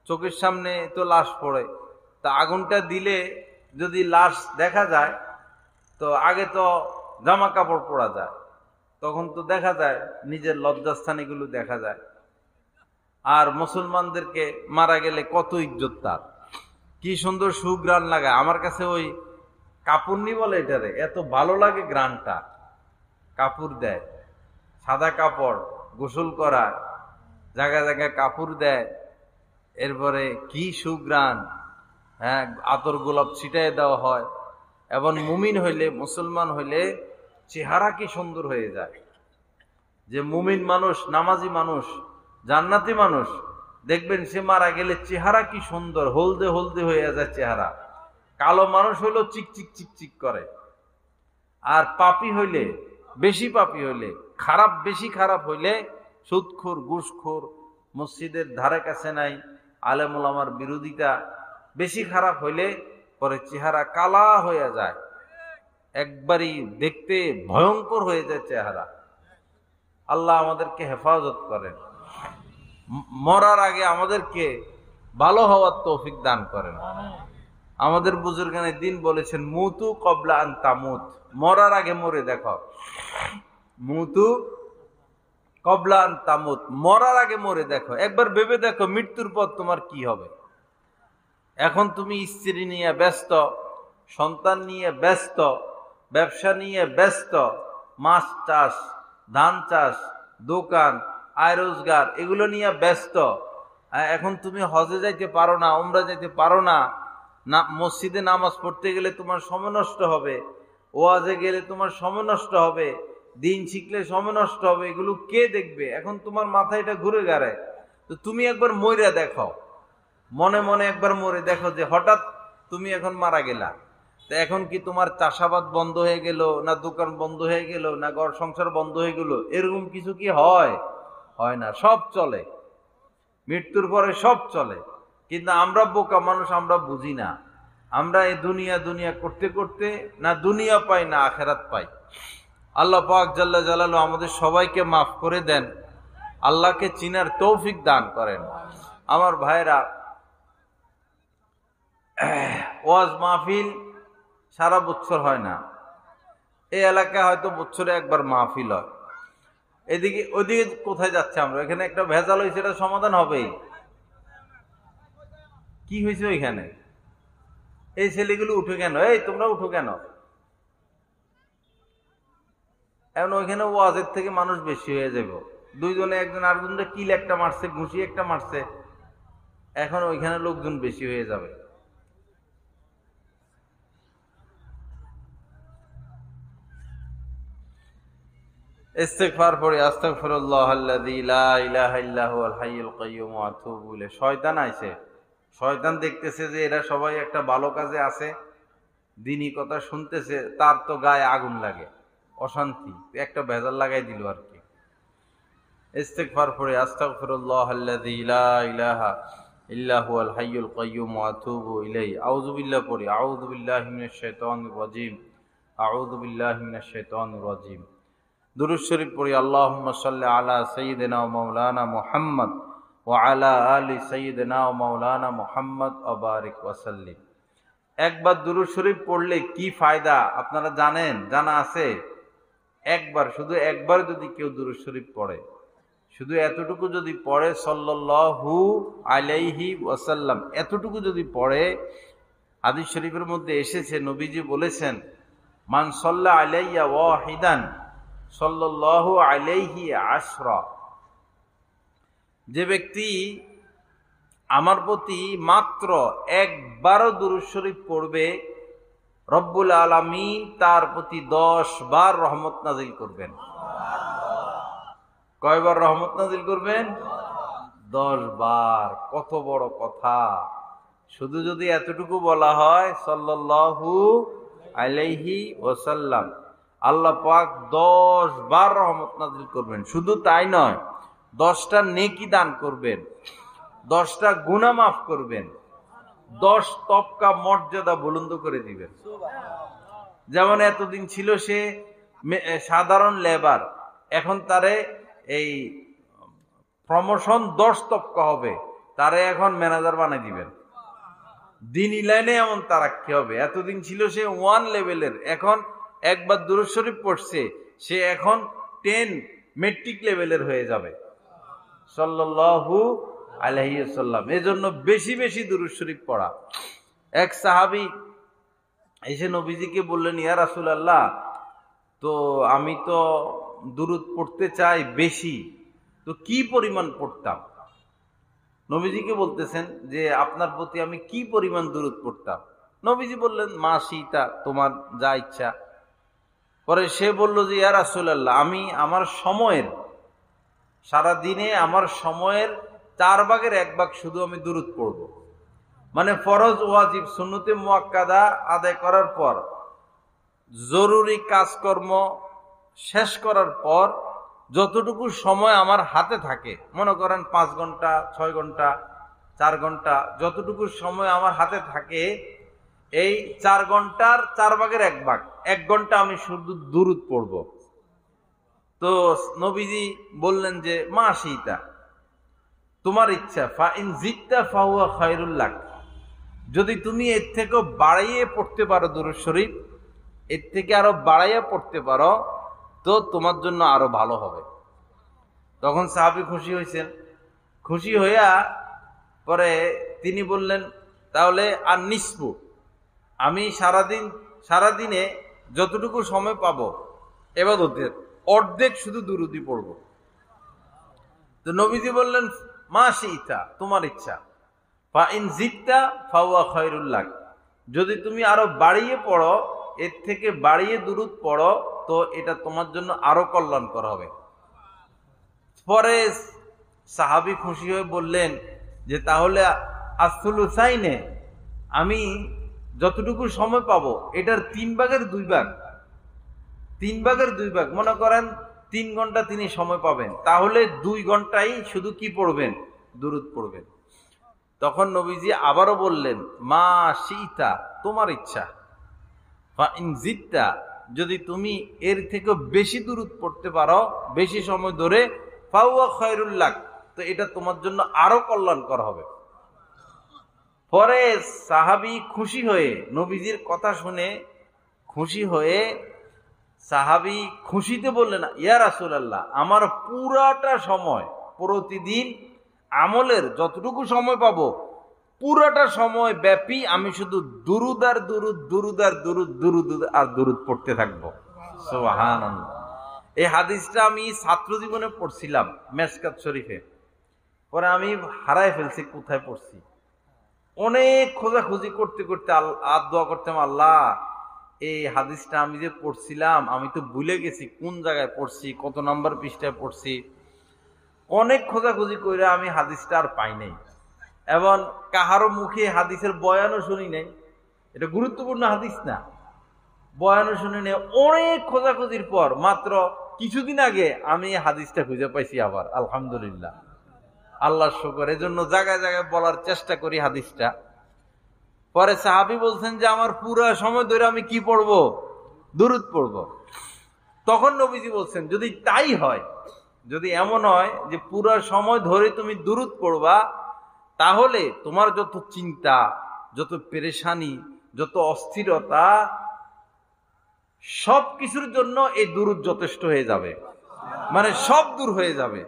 চোখের সামনে তো লাশ পড়ে, তা আগুনটা দিলে যদি লাশ দেখা যায়, তো আগে তো জামা কাপড় পরা যায়, তখন তো দেখা যায়, নিজের লজ্জাস্থান এগুলো দেখা যায়। আর মুসলমানদেরকে মারা গেলে কত ইজ্জত তার, কি সুন্দর সুগ্রাণ লাগে। আমার কাছে ওই কাপুরনি বলে এটারে, এত ভালো লাগে গ্রানটা। কাপড় দেয়, সাদা কাপড়, গোসল করায়, জায়গায় জায়গায় কাপড় দেয়, এরপরে কি সুগ্রাণ, হ্যাঁ, আতর গোলাপ ছিটাই দেওয়া হয়। এবং মুমিন হইলে, মুসলমান হইলে চেহারা কি সুন্দর হয়ে যায়, যে মুমিন মানুষ, নামাজি মানুষ, জান্নাতি মানুষ, দেখবেন সে মারা গেলে চেহারা কি সুন্দর, হলদে হলদে হয়ে যায় চেহারা। কালো মানুষ হইলেও চিকচিক চিকচিক করে। আর পাপী হইলে, বেশি পাপী হইলে, খারাপ বেশি খারাপ হইলে, সুদখোর, ঘুষখোর, মসজিদের ধারে কাছে নাই, আলেম ওলামার বিরোধিতা, বেশি খারাপ হইলে পরে চেহারা কালা হয়ে যায়, একবারই দেখতে ভয়ঙ্কর হয়ে যায় চেহারা। আল্লাহ আমাদেরকে হেফাজত করেন, মরার আগে আমাদেরকে ভালো হওয়ার তৌফিক দান করেন। আমাদের বুজুর্গানে দিন বলেছেন, মুতু কবলা আন তামুত, মরার আগে মরে দেখো। মুতু কবলা আন তামুত, মরার আগে মরে দেখো। একবার ভেবে দেখো মৃত্যুর পর তোমার কি হবে। এখন তুমি স্ত্রী নিয়ে ব্যস্ত, সন্তান নিয়ে ব্যস্ত, ব্যবসা নিয়ে ব্যস্ত, মাছ চাষ, ধান চাষ, দোকান, আয় রোজগার, এগুলো নিয়ে ব্যস্ত। এখন তুমি হজে যাইতে পারো না, উমরা যাইতে পারো না, মসজিদে নামাজ পড়তে গেলে তোমার সময় নষ্ট হবে, ওয়াজে গেলে তোমার সময় নষ্ট হবে, দিন শিখলে সময় নষ্ট হবে। এগুলো কে দেখবে? এখন তোমার মাথায় এটা ঘুরে গেছে। তো তুমি একবার মরে দেখো, মনে মনে একবার মরে দেখো যে হঠাৎ তুমি এখন মারা গেলা। তো এখন কি তোমার চাষাবাদ বন্ধ হয়ে গেল, না দোকান বন্ধ হয়ে গেল, না ঘর সংসার বন্ধ হয়ে গেল? এরকম কিছু কি হয়? হয় না, সব চলে। মৃত্যুর পরে সব চলে। কিন্তু আমরা বোকা মানুষ, আমরা বুঝি না। আমরা এই দুনিয়া দুনিয়া করতে করতে না দুনিয়া পাই না আখেরাত পাই। আল্লাহ পাক জাল্লা জালালু আমাদের সবাইকে মাফ করে দেন, আল্লাহকে চিনার তৌফিক দান করেন। আমার ভাইরা, ওয়াজ মাহফিল সারা বছর হয় না। এই এলাকায় হয়তো বছরে একবার মাহফিল হয়। এদিকে ওইদিকে কোথায় যাচ্ছে আমরা? এখানে একটা ভেজাল হয়েছে, এটা সমাধান হবেই। কি হয়েছে ওইখানে? এই ছেলেগুলো উঠে কেন? এই তোমরা উঠো কেন? এখন ওইখানে ওয়াজের থেকে মানুষ বেশি হয়ে যাবে। দুইজনে একজন আরেকজনকে কিল একটা মারছে, ঘুষি একটা মারছে, এখন ওইখানে লোকজন বেশি হয়ে যাবে। ইস্তিগফার পড়ি, আস্তাগফিরুল্লাহাল্লাযী লা ইলাহা ইল্লা হুয়াল হাইয়ুল কাইয়্যুম ওয়া আতুবু ইলাইহি। শয়তান আইছে, শয়তান দেখতেছে যে এরা সবাই একটা ভালো কাজে আছে, দ্বীনি কথা শুনতেছে, তার তো গায়ে আগুন লাগে, অশান্তি, একটা ভেজাল লাগাই দিল আর কি। ইস্তিগফার পড়ি, আস্তাগফিরুল্লাহাল্লাযী লা ইলাহা ইল্লা হুয়াল হাইয়ুল কাইয়্যুম ওয়া আতুবু ইলাইহি। আউযু বিল্লাহ পড়ি, আউযু বিল্লাহি মিনাশ শাইতানির রাজীম, আউযু বিল্লাহি মিনাশ শাইতানির রাজীম। দুরূদ শরীফ পড়ি, আল্লাহুম্মা সাল্লি আলা সাইয়্যিদিনা ওয়া মাওলানা মুহাম্মদ ওয়া আলা আলি সাইয়্যিদিনা ওয়া মাওলানা মুহাম্মদ ওয়া বারিক ওয়া সাল্লিম। একবার দুরূদ শরীফ পড়লে কি ফায়দা আপনারা জানেন? জানা আছে? একবার, শুধু একবার যদি কেউ দুরূদ শরীফ পড়ে, শুধু এতটুকু যদি পড়ে, সাল্লাল্লাহু আলাইহি ওয়াসাল্লাম, এতটুকু যদি পড়ে, হাদিস শরীফের মধ্যে এসেছে, নবীজি বলেছেন, মান সাল্লা আলাইয়া ওয়াহিদান সাল্লাল্লাহু আলাইহি আশরা। যে ব্যক্তি আমার প্রতি মাত্র একবারও দুরূদ শরীফ পড়বে, রব্বুল আলামিন তার প্রতি 10 বার রহমত নাজিল করবেন। কয়বার রহমত নাজিল করবেন? 10 বার। কত বড় কথা! শুধু যদি এতটুকু বলা হয়, সাল্লাল্লাহু আলাইহি ওয়াসাল্লাম, আল্লাহ পাক 10 বার রহমত নাজিল করবেন। শুধু তাই নয়, 10টা নেকি দান করবেন, 10টা গুনাহ মাফ করবেন, 10 তবকা মর্যাদা বুলন্দ করে দিবেন। যেমন এতদিন ছিল সে সাধারণ লেবার, এখন তারে এই প্রমোশন 10 তবকা হবে, তারে এখন ম্যানেজার বানিয়ে দিবেন। দ্বীনি লাইনে এমন তারাক্কি হবে। এতদিন ছিল সে 1 লেভেলের, এখন একবার দুরূদ শরীফ পড়ছে, সে এখন 10 মেট্রিক লেভেলের হয়ে যাবে। সাল্লাল্লাহু আলাইহি ওয়াসাল্লাম। এজন্য বেশি বেশি দুরূদ শরীফ পড়া। এক সাহাবী এসে নবীজিকে বললেন, ইয়া রাসূলুল্লাহ, তো আমি তো দুরূদ পড়তে চাই বেশি, তো কি পরিমাণ পড়তাম? নবীজিকে বলতেছেন যে আপনার প্রতি আমি কি পরিমাণ দুরূদ পড়তাম? নবীজি বললেন, মা শিতা, তোমার যা ইচ্ছা। পরে সে বলল যে ইয়া রাসূলুল্লাহ, আমি আমার সময়ের সারা দিনে আমার সময়ের 1/4 শুধু আমি দুরূদ পড়ব। মানে ফরজ ওয়াজিব সুন্নতে মুআক্কাদা আদায় করার পর, জরুরি কাজকর্ম শেষ করার পর যতটুকু সময় আমার হাতে থাকে, মনে করেন 5 ঘন্টা, 6 ঘন্টা, 4 ঘন্টা, যতটুকু সময় আমার হাতে থাকে, এই 4 ঘন্টার 1/4 1 ঘন্টা আমি শুধু দুরূদ পড়ব। তো নবীজি বললেন যে মা শিতা, তোমার ইচ্ছা, ফা ইন জিত্তা ফাহুয়া খায়রুল লাক, যদি তুমি এর থেকে বাড়াইয়ে পড়তে পারো দুরূদ শরীফ, এর থেকে আরো বাড়াইয়া পড়তে পারো, তো তোমার জন্য আরো ভালো হবে। তখন সাহাবী খুশি হয়েছেন। খুশি হইয়া পরে তিনি বললেন, তাহলে আর নিসফু, আমি সারাদিনে যতটুকু সময় পাবো ইবাদতের অর্ধেক শুধু দুরূদই পড়ব। তো নবীজি বললেন মা শিতা, তোমার ইচ্ছা, ফা ইন জিত্তা ফাহুয়া খায়রুল লাক, যদি তুমি আরো বাড়িয়ে পড়ো, এর থেকে বাড়িয়ে দুরূদ পড়ো, তো এটা তোমার জন্য আরো কল্যাণকর হবে। পরে সাহাবী খুশি হয়ে বললেন যে তাহলে আসলুসাইনে, আমি যতটুকু সময় পাবো এটার 3/2, 3/2, মনে করেন 3 ঘন্টা তিনি সময় পাবেন, তাহলে 2 ঘন্টাই শুধু কি পড়বেন? দুরূদ পড়বেন। তখন নবীজি আবারও বললেন মা শিতা, তোমার ইচ্ছা, ফা ইন জিত্তা, যদি তুমি এর থেকে বেশি দুরূদ পড়তে পারো বেশি সময় ধরে, ফাহুয়া খায়রুল লাক, তো এটা তোমার জন্য আরো কল্যাণকর হবে। পরে সাহাবী খুশি হয়ে, নবীজির কথা শুনে খুশি হয়ে সাহাবী খুশিতে বললেন ইয়া রাসূলুল্লাহ, আমার পুরাটা সময়, প্রতিদিন আমলের যতটুকু সময় পাবো পুরাটা সময় ব্যাপী আমি শুধু দুরূদ আর দুরূদ, দুরূদ আর দুরূদ, দুরূদ আর দুরূদ পড়তে থাকবো। সুবহানাল্লাহ। এই হাদিসটা আমি ছাত্র জীবনে পড়ছিলাম মেশকাত শরীফে, পরে আমি হারায় ফেলছি কোথায় পড়ছি। অনেক খোঁজাখুঁজি করতে করতে আর দোয়া করতাম, আল্লাহ এই হাদিসটা আমি যে পড়ছিলাম আমি তো ভুলে গেছি কোন জায়গায় পড়ছি, কত নাম্বার পৃষ্ঠায় পড়ছি। অনেক খোঁজাখুঁজি করে আমি হাদিসটা আর পাই নাই, এবং কাহারো মুখে হাদিসের বয়ানও শুনি নাই। এটা গুরুত্বপূর্ণ হাদিস না, বয়ানও শুনি নাই। অনেক খোঁজাখুঁজির পর মাত্র কিছুদিন আগে আমি হাদিসটা খুঁজে পাইছি আবার, আলহামদুলিল্লাহ, আল্লাহর শুকর। এজন্য জায়গায় জায়গায় বলার চেষ্টা করি হাদিসটা। পরে সাহাবী বলছেন যে আমার পুরো সময় ধরে আমি কি পড়বো? দুরূদ পড়বো। তখন নবীজি বলছেন যদি তাই হয়, যদি এমন হয় যে পুরো সময় ধরে তুমি দুরূদ পড়বা, তাহলে তোমার যত চিন্তা, যত পেরেশানি, যত অস্থিরতা, সব কিছুর জন্য এই দুরূদ যথেষ্ট হয়ে যাবে, মানে সব দূর হয়ে যাবে,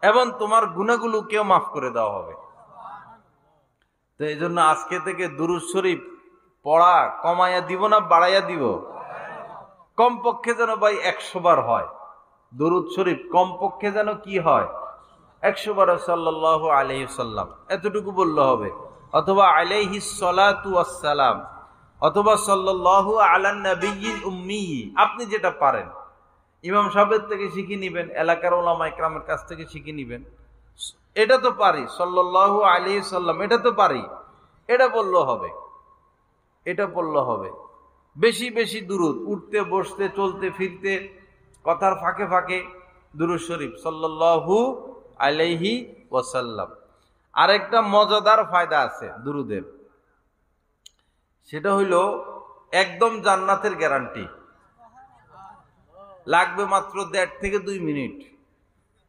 এবং তোমার গুনাহগুলোকেও মাফ করে দেওয়া হবে। তো এই জন্য আজকে থেকে দুরূদ শরীফ পড়া কমাইয়া দিব না বাড়াইয়া দিব? কমপক্ষে যেন ভাই 100 বার হয় দুরূদ শরীফ, কমপক্ষে যেন কি হয় 100 বার সাল্লাল্লাহু আলাইহি ওয়াসাল্লাম, এতটুকু বললে হবে। অথবা আলাইহিস সালাতু ওয়াস সালাম, অথবা সাল্লাল্লাহু আলান নাবিয়্যিল উম্মি, আপনি যেটা পারেন। ইমাম সাহেবের থেকে শিখে নিবেন, এলাকার ওলামা ইকরামের কাছ থেকে শিখে নিবেন। এটা তো পারি, সাল্লাল্লাহু আলাইহি সাল্লাম, এটা তো পারি, এটা বললে হবে, এটা বললে হবে। বেশি বেশি দুরূদ, উঠতে বসতে চলতে ফিরতে কথার ফাঁকে ফাঁকে দুরূদ শরীফ সাল্লাল্লাহু আলাইহি ওয়াসাল্লাম। আরেকটা মজাদার ফায়দা আছে দুরূদের, সেটা হইল একদম জান্নাতের গ্যারান্টি। লাগবে মাত্র 1.5 থেকে 2 মিনিট,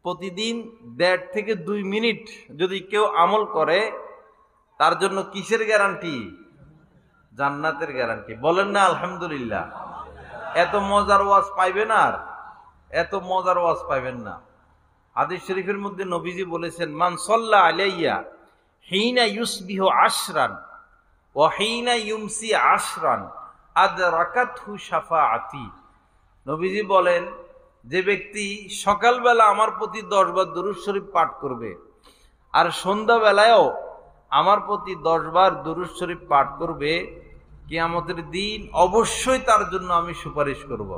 প্রতিদিন 1.5 থেকে 2 মিনিট যদি কেউ আমল করে, তার জন্য কিসের গ্যারান্টি? জান্নাতের গ্যারান্টি। বলেন না আলহামদুলিল্লাহ। এত মজার ওয়াজ পাইবেন, আর এত মজার ওয়াজ পাইবেন না। হাদিস শরীফের মধ্যে নবীজি বলেছেন মান সাল্লা আলাইয়া হিনা ইউসবিহু আশরান ওয়া হিনা ইউমসি আশরান আদরাকাতহু শাফাআতি। নবীজি বলেন যে ব্যক্তি সকালবেলা আমার প্রতি 10 বার দুরূদ শরীফ পাঠ করবে, আর সন্ধ্যাবেলায়ও আমার প্রতি 10 বার দুরূদ শরীফ পাঠ করবে, কিয়ামতের দিন অবশ্যই তার জন্য আমি সুপারিশ করব।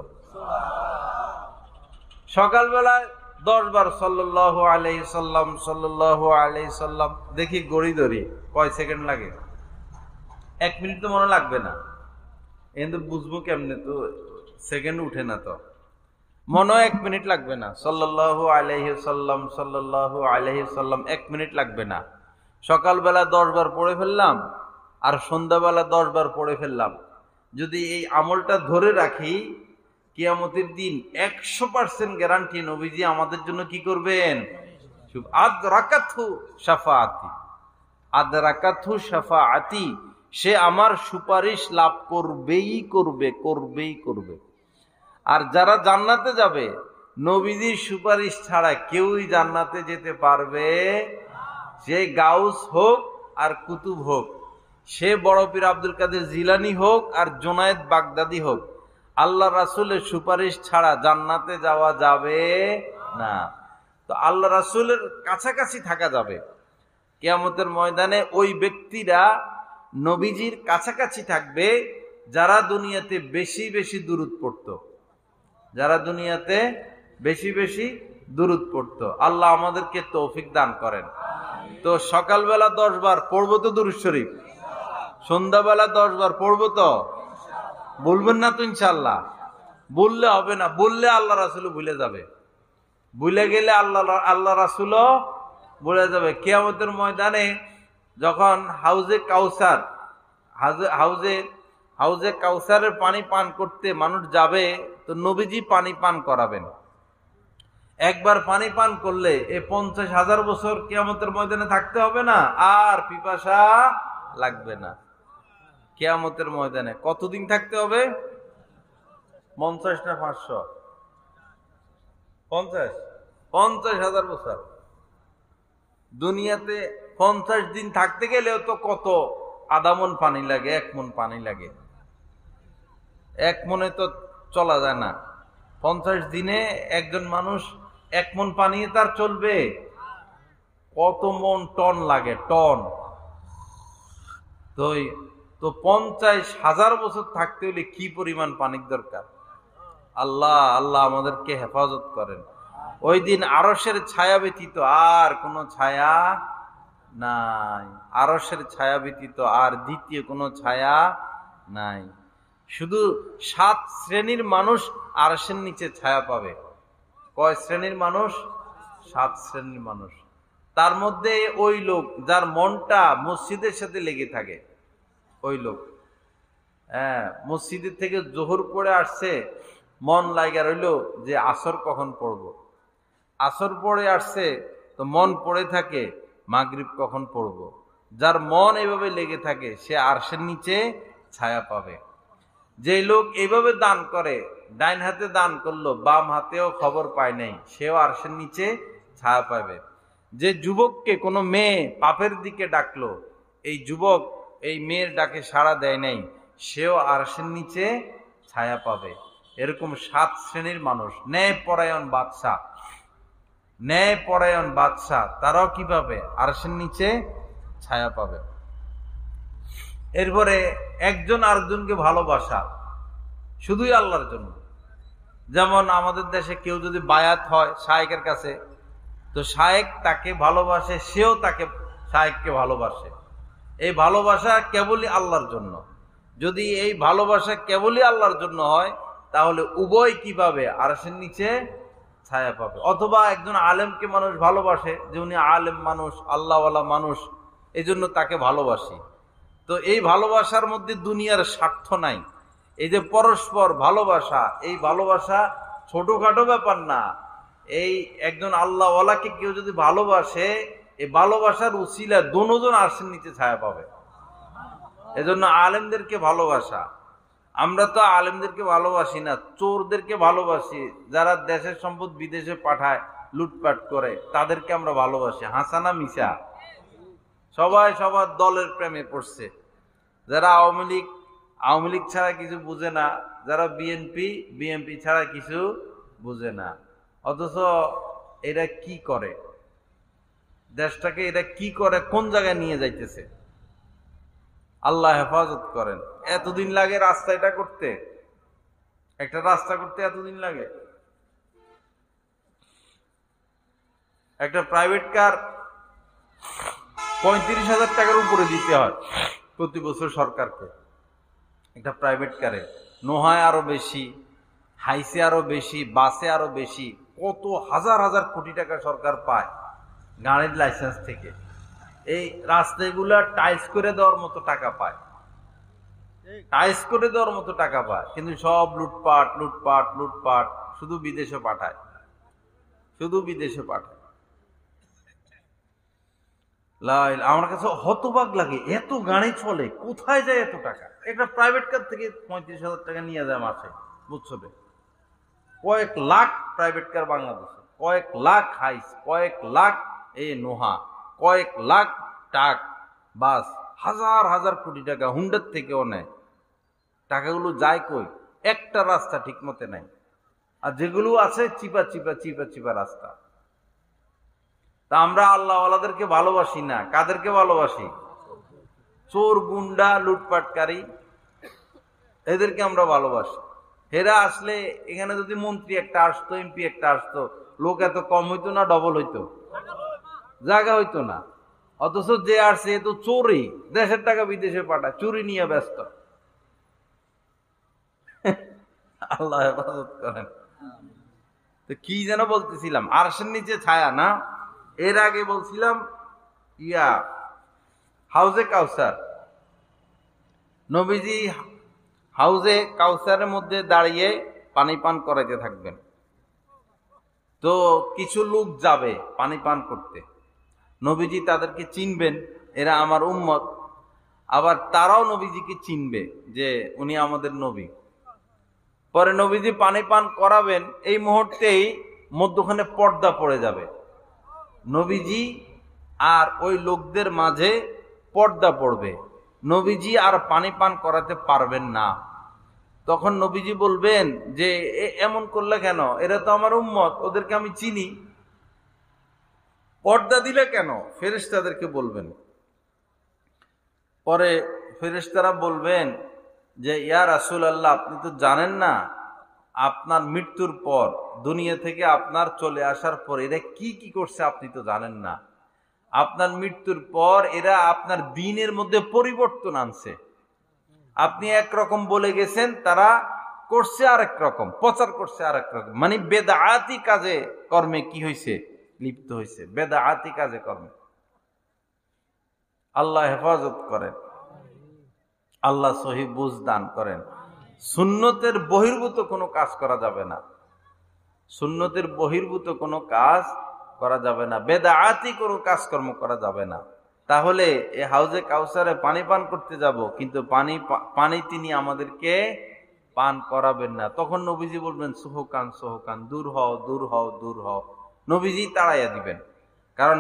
সকালবেলায় 10 বার সাল্লাল্লাহু আলাইহি সাল্লাম সাল্লাল্লাহু আলাইহি সাল্লাম, দেখি গড়ি ধরি কয় সেকেন্ড লাগে? 1 মিনিট তো মনে লাগবে না, কিন্তু বুঝবো কেমনে? তো সেকেন্ড উঠে না, তো মনে 1 মিনিট লাগবে না। সাল্লাল্লাহু আলাইহি সাল্লাম সাল্লাল্লাহু আলাইহি সাল্লাম 1 মিনিট লাগবে না। সকালবেলা 10 বার পড়ে ফেললাম, আর সন্ধ্যাবেলা 10 বার পড়ে ফেললাম। যদি এই আমলটা ধরে রাখি, কিয়ামতের দিন 100% গ্যারান্টি নবীজি আমাদের জন্য কি করবেন? আদরাকাতহু শাফাআতি, আদরাকাতহু শাফাআতি, সে আমার সুপারিশ লাভ করবেই করবে, করবেই করবে। আর যারা জান্নাতে যাবে, নবীজির সুপারিশ ছাড়া কেউই জান্নাতে যেতে পারবে, সে গাউস হোক আর কুতুব হোক, সে বড় পীর আব্দুল কাদের জিলানী হোক আর জুনায়েদ বাগদাদি হোক, আল্লাহ রাসূলের সুপারিশ ছাড়া জান্নাতে যাওয়া যাবে না। তো আল্লাহ রাসূলের কাছাকাছি থাকা যাবে। কিয়ামতের ময়দানে ওই ব্যক্তিরা নবীজির কাছাকাছি থাকবে যারা দুনিয়াতে বেশি বেশি দুরূদ পড়তো, যারা দুনিয়াতে বেশি বেশি দুরূদ পড়তো। আল্লাহ আমাদেরকে তৌফিক দান করেন। তো সকালবেলা 10 বার পড়বো তো দুরূদ শরীফ, সন্ধ্যাবেলা 10 বার পড়বো তো, বলবেন না তো ইনশাআল্লাহ? বললে হবে না, বললে আল্লাহ রাসূলও ভুলে যাবে, ভুলে গেলে আল্লাহ রাসূলও ভুলে যাবে। কিয়ামতের ময়দানে যখন হাউজে কাউসার, হাউজে কাউসারের পানি পান করতে মানুষ যাবে, তো নবীজি পানি পান করাবেন। একবার পানি পান করলে এই 50,000 বছর কিয়ামতের ময়দানে থাকতে হবে না, আর পিপাসা লাগবে না। কিয়ামতের ময়দানে কতদিন থাকতে হবে? 50 না 500? 50,000 বছর। দুনিয়াতে 50 দিন থাকতে গেলেও তো কত আধা মন পানি লাগে, 1 মন পানি লাগে। 1 মনে তো চলা যায় না। 50 দিনে একজন মানুষ 1 মন পানি তার চলবে? কত মন, টন লাগে, টন। তো 50,000 বছর থাকতে হলে কি পরিমাণ পানির দরকার? আল্লাহ আল্লাহ আমাদেরকে হেফাজত করেন। ওই দিন আরশের ছায়া ব্যতীত আর কোনো ছায়া নাই, আরশের ছায়া ব্যতীত আর দ্বিতীয় কোনো ছায়া নাই। শুধু 7 শ্রেণীর মানুষ আরশের নিচে ছায়া পাবে। কয় শ্রেণীর মানুষ? 7 শ্রেণীর মানুষ। তার মধ্যে ওই লোক যার মনটা মসজিদের সাথে লেগে থাকে, ওই লোক, হ্যাঁ, মসজিদের থেকে জোহর পড়ে আসছে, মন লাগা রইল যে আসর কখন পড়ব। আসর পড়ে আসছে তো মন পড়ে থাকে মাগরিব কখন পড়ব। যার মন এইভাবে লেগে থাকে সে আরশের নিচে ছায়া পাবে। যে লোক এইভাবে দান করে, ডাইন হাতে দান করলো, বাম হাতেও খবর পায় নাই, সেও আরশের নিচে ছায়া পাবে। যে যুবককে কোনো মেয়ে পাপের দিকে ডাকলো, এই যুবক এই মেয়ের ডাকে সাড়া দেয় নাই, সেও আরশের নিচে ছায়া পাবে। এরকম 7 শ্রেণীর মানুষ। ন্যায়পরায়ণ বাদশা, ন্যায়পরায়ণ বাদশা, তারাও কি পাবে? আরশের নিচে ছায়া পাবে। এরপরে একজন আরেকজনকে ভালোবাসা, শুধুই আল্লাহর জন্য। যেমন আমাদের দেশে কেউ যদি বায়াত হয় শায়েকের কাছে, তো শায়েক তাকে ভালোবাসে, সেও তাকে, শায়েককে ভালোবাসে। এই ভালোবাসা কেবলই আল্লাহর জন্য। যদি এই ভালোবাসা কেবলই আল্লাহর জন্য হয়, তাহলে উভয় কি পাবে? আরশের নিচে ছায়া পাবে। অথবা একজন আলেমকে মানুষ ভালোবাসে, যে উনি আলেম মানুষ, আল্লাহওয়ালা মানুষ, এই জন্য তাকে ভালোবাসি। তো এই ভালোবাসার মধ্যে দুনিয়ার স্বার্থ নাই। এই যে পরস্পর ভালোবাসা, এই ভালোবাসা ছোটখাটো ব্যাপার না। এই একজন আল্লাহওয়ালাকে কেউ যদি ভালোবাসে, এই ভালোবাসার উসিলা দুজন আরশের নিচে ছায়া পাবে। এজন্য আলেমদেরকে ভালোবাসা। আমরা তো আলেমদেরকে ভালোবাসি না, চোরদেরকে ভালোবাসি, যারা দেশের সম্পদ বিদেশে পাঠায়, লুটপাট করে, তাদেরকে আমরা ভালোবাসি। হাসানা মিশা সবাই সবার দলের প্রেমে পড়ছে। যারা আওয়ামী লীগ ছাড়া কিছু বুঝে না, যারা বিএনপি ছাড়া কিছু বুঝে না। অথচ এরা কি করে, দেশটাকে এরা কি করে, কোন জায়গায় নিয়ে যাইতেছে? আল্লাহ হেফাজত করেন। এতদিন লাগে রাস্তা এটা করতে, একটা রাস্তা করতে এতদিন লাগে। একটা প্রাইভেট কার 35,000 টাকার উপরে দিতে হয় প্রতি বছর সরকারকে। একটা প্রাইভেট কারে নোহায় আরো বেশি, হাইসে আরো বেশি, বাসে আরো বেশি, কত হাজার হাজার কোটি টাকা সরকার পায় গাড়ির লাইসেন্স থেকে। এই রাস্তাগুলা টাইলস করে দেওয়ার মতো টাকা পায়, টাইলস করে দেওয়ার মতো টাকা পায়, কিন্তু সব লুটপাট লুটপাট লুটপাট, শুধু বিদেশে পাঠায়, শুধু বিদেশে পাঠায়। আমার কাছে হতবাক লাগে, এত গাড়ি চলে, কোথায় যায় এত টাকা? একটা প্রাইভেট কার থেকে 35,000 টাকা নিয়ে যায় মাসে, বুঝছো? কয়েক লাখ প্রাইভেট কার বাংলাদেশে, কয়েক লাখ হাইস, কয়েক লাখ নোহা, কয়েক লাখ টাক বাস, হাজার হাজার কোটি টাকা হুন্ডার থেকেও নেয়। টাকাগুলো যায় কই? একটা রাস্তা ঠিক মতে নাই, আর যেগুলো আছে চিপা চিপা চিপা চিপা রাস্তা। তা আমরা আল্লাহওয়ালাদেরকে ভালোবাসি না, কাদেরকে ভালোবাসি? চোর, গুন্ডা, লুটপাটকারী, এদেরকে আমরা ভালোবাসি। হেরা আসলে এখানে যদি মন্ত্রী একটা আসতো, এমপি একটা আসতো, লোক এত কম হইতো না ডবল হইতো? জায়গা হইতো না। অথচ যে আসছে এ তো চোরই, দেশের টাকা বিদেশে পাঠায়, চুরি নিয়ে ব্যস্ত। আল্লাহ হেফাজত করেন। তো কি যেন বলতেছিলাম, আরশের নিচে ছায়া না, এর আগে বলছিলাম হাউজে কাউসার। নবীজি হাউজে কাউসারের মধ্যে দাঁড়িয়ে পানি পান করাইতে থাকবেন। তো কিছু লোক যাবে পানি পান করতে, নবীজি তাদেরকে চিনবেন, এরা আমার উম্মত, আবার তারাও নবীজিকে চিনবে যে উনি আমাদের নবী। পরে নবীজি পানি পান করাবেন, এই মুহূর্তেই মধ্যখানে পর্দা পড়ে যাবে, নবীজি আর ওই লোকদের মাঝে পর্দা পড়বে, নবীজি আর পানি পান করাতে পারবেন না। তখন নবীজি বলবেন যে এমন করলে কেন? এরা তো আমার উম্মত, ওদেরকে আমি চিনি, পর্দা দিলে কেন? ফেরেশতাদেরকে বলবেন। পরে ফেরেশতারা বলবেন যে ইয়া রাসূলুল্লাহ, আপনি তো জানেন না আপনার মৃত্যুর পর, দুনিয়া থেকে আপনার চলে আসার পর এরা কি কি করছে, আপনি তো জানেন না। আপনার মৃত্যুর পর এরা আপনার দ্বীনের মধ্যে পরিবর্তন আনছে। আপনি একরকম বলে গেছেন, তারা করছে আরেক রকম, প্রচার করছে আরেক রকম, মানে বেদাআতি কাজে কর্মে কি হয়েছে? লিপ্ত হয়েছে, বেদাআতি কাজে কর্মে। আল্লাহ হেফাজত করেন, আল্লাহ সহি বুঝ দান করেন। সুন্নতের বহির্ভূত কোনো কাজ করা যাবে না, সুন্নতের বহির্ভূত কোনো কাজ করা যাবে না, বেদাআতি কোনো কাজকর্ম করা যাবে না। তাহলে এই হাউজে কাউসারে পানি পান করতে যাব, কিন্তু পানি তিনি আমাদেরকে পান করাবেন না। তখন নবীজি বলবেন সোহকান সোহকান, দূর হও দূর হও দূর হও। নবীজি তাড়াইয়া দিবেন, কারণ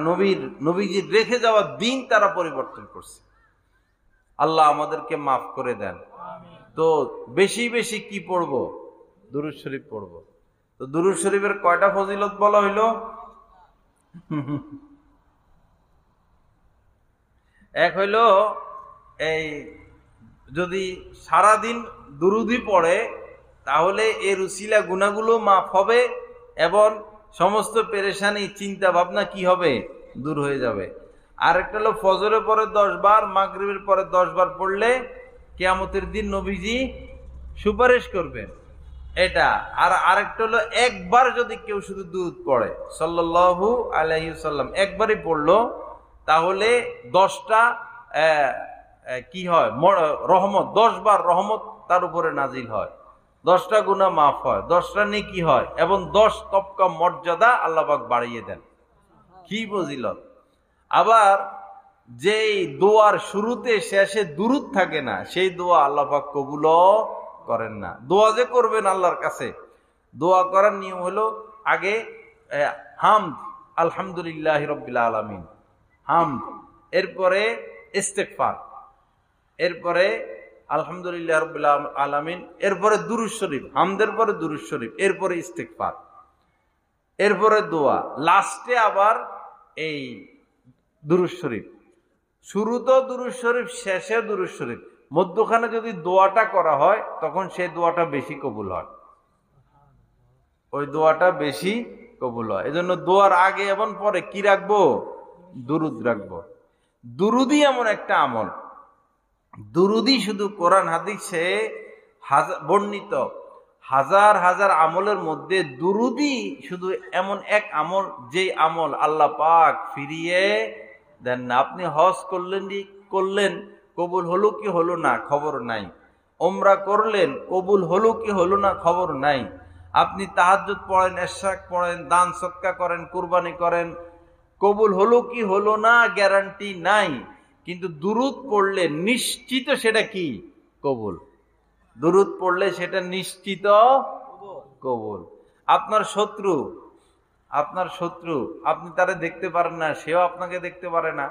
নবীজির রেখে যাওয়া দিন তারা পরিবর্তন করছে। আল্লাহ আমাদেরকে মাফ করে দেন। তো বেশি বেশি কি পড়বো? দুরূদ শরীফ পড়বো। তো দুরূদ শরীফের কয়টা ফজিলত বলা হইল? এক হইল, এই যদি সারাদিন দুরুদি পড়ে তাহলে এর উসিলা গুনাহগুলো মাফ হবে এবং সমস্ত পেরেশানি চিন্তা ভাবনা কি হবে? দূর হয়ে যাবে। আরেকটা হলো ফজরের পরে 10 বার, মাগরিবের পরে 10 বার পড়লে কিয়ামতের দিন নবীজি সুপারিশ করবেন, এটা। আর আরেকটা হলো একবার যদি কেউ শুধু দুরূদ পড়ে সাল্লাল্লাহু আলাইহি ওয়াসাল্লাম, একবারই পড়লো, তাহলে 10টা কি হয়? রহমত, 10 বার রহমত তার উপরে নাজিল হয়, 10টা গুনাহ মাফ হয়, 10টা নেকি হয়, এবং 10 তবকা মর্যাদা আল্লাহ পাক বাড়িয়ে দেন। কি ফজিলত! আবার যেই দোয়ার শুরুতে শেষে দুরূদ থাকে না, সেই দোয়া আল্লাহ পাক কবুলও করেন না। দোয়া যে করবেন আল্লাহর কাছে, দোয়া করার নিয়ম হলো আগে হামদ, আলহামদুলিল্লাহি রাব্বিল আলামিন, হামদ, এরপরে ইস্তেগফার, এরপরে আলহামদুলিল্লাহ রাব্বিল আলামিন, এরপরে দুরূদ শরীফ, হামদের পরে দুরূদ শরীফ, এরপরে ইস্তেগফার, এরপরে দোয়া, লাস্টে আবার এই দুরূদ শরীফ। শুরুতেও দুরূদ শরীফ, শেষে দুরূদ শরীফ। মধ্যখানে যদি দোয়াটা করা হয় তখন সেই দোয়াটা বেশি কবুল হয়, ওই দোয়াটা বেশি কবুল হয়। এজন্য দোয়ার আগে এবং পরে কি রাখবো? দুরুদ রাখবো। দুরুদি এমন একটা আমল, দুরুদি শুধু কোরআন হাদিসে বর্ণিত হাজার হাজার আমলের মধ্যে দুরুদি শুধু এমন এক আমল, যে আমল আল্লাহ পাক ফিরিয়ে দেন না। আপনি হজ করলেন, কবুল হলো কি হলো না খবর নাই। ওমরা করলেন, কবুল হলো কি হলো না খবর নাই। আপনি তাহাজ্জুদ পড়েন, ইশরাক পড়েন, দান সদকা করেন, কুরবানি করেন, কবুল হলো কি হলো না গ্যারান্টি নাই। কিন্তু দুরুদ পড়লে নিশ্চিত সেটা কি? কবুল। দুরুদ পড়লে সেটা নিশ্চিত কবুল। আপনার শত্রু আপনি তারে দেখতে পারেন না, সেও আপনাকে দেখতে পারে না,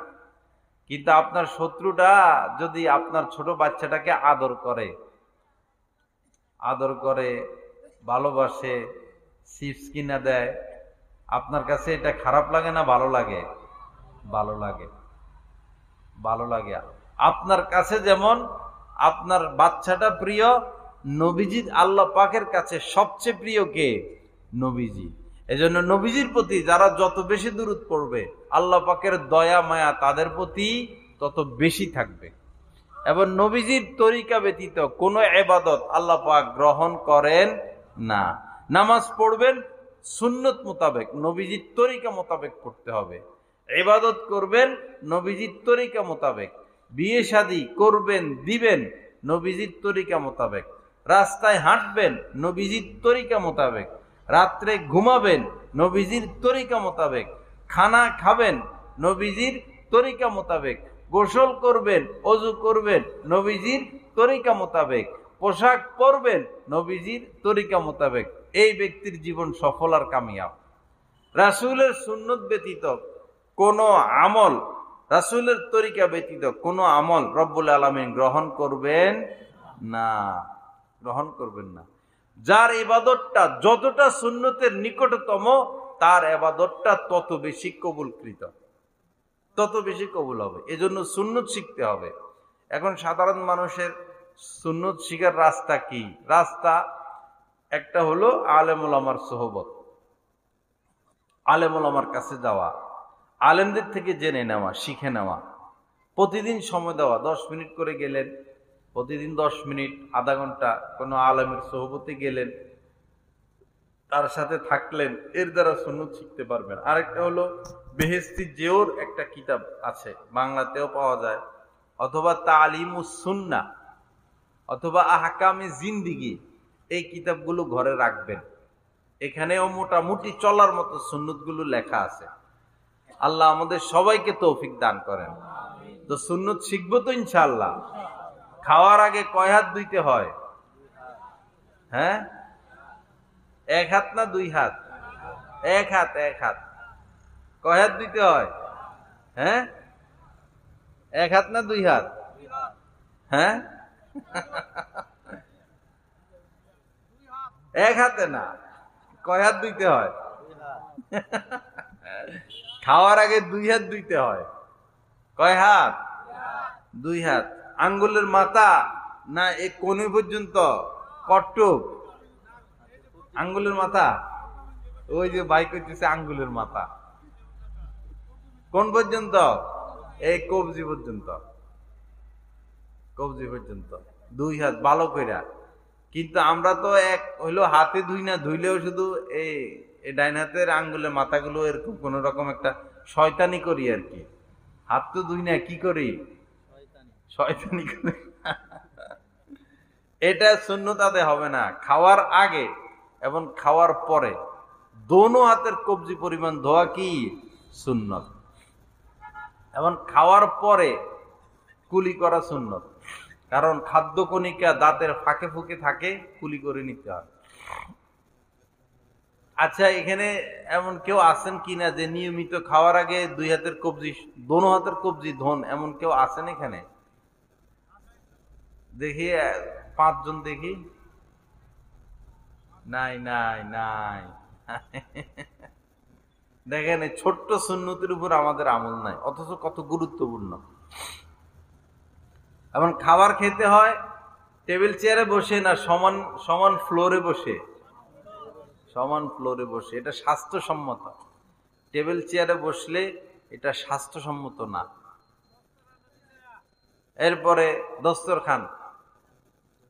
কিন্তু আপনার শত্রুটা যদি আপনার ছোট বাচ্চাটাকে আদর করে ভালোবাসে, চিপস কিনা দেয়, আপনার কাছে এটা খারাপ লাগে না ভালো লাগে? ভালো লাগে, ভালো লাগে। আপনার কাছে যেমন আপনার বাচ্চাটা প্রিয়, নবীজি আল্লাহ পাকের কাছে সবচেয়ে প্রিয় কে? নবীজি। এজন্য নবীজির প্রতি যারা যত বেশি দুরূদ পড়বে, আল্লাহ পাকের দয়া মায়া তাদের প্রতি তত বেশি থাকবে। এবং নবীজির তরিকা ব্যতীত কোনো ইবাদত আল্লাহ পাক গ্রহণ করেন না। নামাজ পড়বেন সুন্নত মোতাবেক, নবীজির তরিকা মোতাবেক পড়তে হবে। ইবাদত করবেন নবীজির তরিকা মোতাবেক। বিয়ে শাদী করবেন দিবেন নবীজির তরিকা মোতাবেক। রাস্তায় হাঁটবেন নবীজির তরিকা মোতাবেক। রাত্রে ঘুমাবেন নবীজির তরিকা মোতাবেক। খানা খাবেন নবীজির তরিকা মোতাবেক। গোসল করবেন, ওযু করবেন নবীজির তরিকা মোতাবেক। পোশাক পরবেন নবীজির তরিকা মোতাবেক। এই ব্যক্তির জীবন সফল আর কামিয়াব। রাসূলের সুন্নত ব্যতীত কোন আমল, রাসূলের তরিকা ব্যতীত কোন আমল রব্বুল আলামিন গ্রহণ করবেন না, গ্রহণ করবেন না। যার ইবাদতটা যতটা সুন্নতের নিকটতম, তার ইবাদতটা তত বেশি কবুলকৃত, তত বেশি কবুল হবে। এজন্য সুন্নত শিখতে হবে। এখন সাধারণ মানুষের সুন্নত শিখার রাস্তা কি? রাস্তা একটা হলো আলেম ওলামার সোহবত, আলেম ওলামার কাছে যাওয়া, আলেমদের থেকে জেনে নেওয়া, শিখে নেওয়া, প্রতিদিন সময় দেওয়া। 10 মিনিট করে গেলেন, প্রতিদিন 10 মিনিট, আধা ঘন্টা কোনো আলেমের সোহবতে গেলেন, তার সাথে থাকলেন, এর দ্বারা সুন্নত শিখতে পারবেন। আরেকটা হলো বেহেশতি জিওর একটা কিতাব আছে, বাংলাতেও পাওয়া যায়, অথবা তালিমুস সুন্নাহ অথবা আহকামে জিন্দিগি, এই কিতাবগুলো ঘরে রাখবেন। এখানেও মোটামুটি চলার মতো সুন্নতগুলো লেখা আছে। আল্লাহ আমাদের সবাইকে তৌফিক দান করেন। তো সুন্নত শিখবো তো ইনশাআল্লাহ। খাওয়ার আগে কয় হাত ধুইতে হয়? হ্যাঁ, 1 হাত না 2 হাত? 1 হাত, 1 হাত। কয় হাত ধুইতে হয়? হ্যাঁ, 1 হাত না 2 হাত? হ্যাঁ, 1 হাতে না, কয় হাত ধুইতে হয়? খাওয়ার আগে 2 হাত ধুইতে হয়। কয় হাত? 2 হাত। আঙ্গুলের মাথা না এই কোণে পর্যন্ত? কট্টুক আঙ্গুলের মাথা? ওই যে ভাই কইতেছে আঙ্গুলের মাথা কোন পর্যন্ত? এই কবজি পর্যন্ত, কবজি পর্যন্ত 2 হাত ভালো কইরা। কিন্তু আমরা তো এক হইলো হাতে ধুই না, ধুইলেও শুধু এই ডাইন হাতের আঙ্গুলের মাথাগুলো এরকম কোন রকম একটা শয়তানি করি আর কি। হাত তো ধুই না, কি করি? শয়তানি করি। এটা সুন্নতাতে হবে না। খাওয়ার আগে এবং খাওয়ার পরে দোনো হাতের কবজি পরিমাণ ধোয়া কি সুন্নত। এবং খাওয়ার পরে কুলি করা সুন্নত, কারণ খাদ্য কণিকা দাঁতের ফাঁকে ফুঁকে থাকে, কুলি করে নিতে হয়। আচ্ছা, এখানে এমন কেউ আছেন কিনা যে নিয়মিত খাওয়ার আগে 2 হাতের কবজি, দোনো হাতের কবজি ধোন, এমন কেউ আছেন এখানে? দেখি 5 জন দেখি। নাই নাই নাই। দেখেন, ছোট্ট সুন্নতের উপর আমাদের আমল নাই, অথচ কত গুরুত্বপূর্ণ। এমন খাবার খেতে হয় টেবিল চেয়ারে বসে না সমান সমান ফ্লোরে বসে? সমান ফ্লোরে বসে, এটা স্বাস্থ্যসম্মত। টেবিল চেয়ারে বসলে এটা স্বাস্থ্যসম্মত না। এরপরে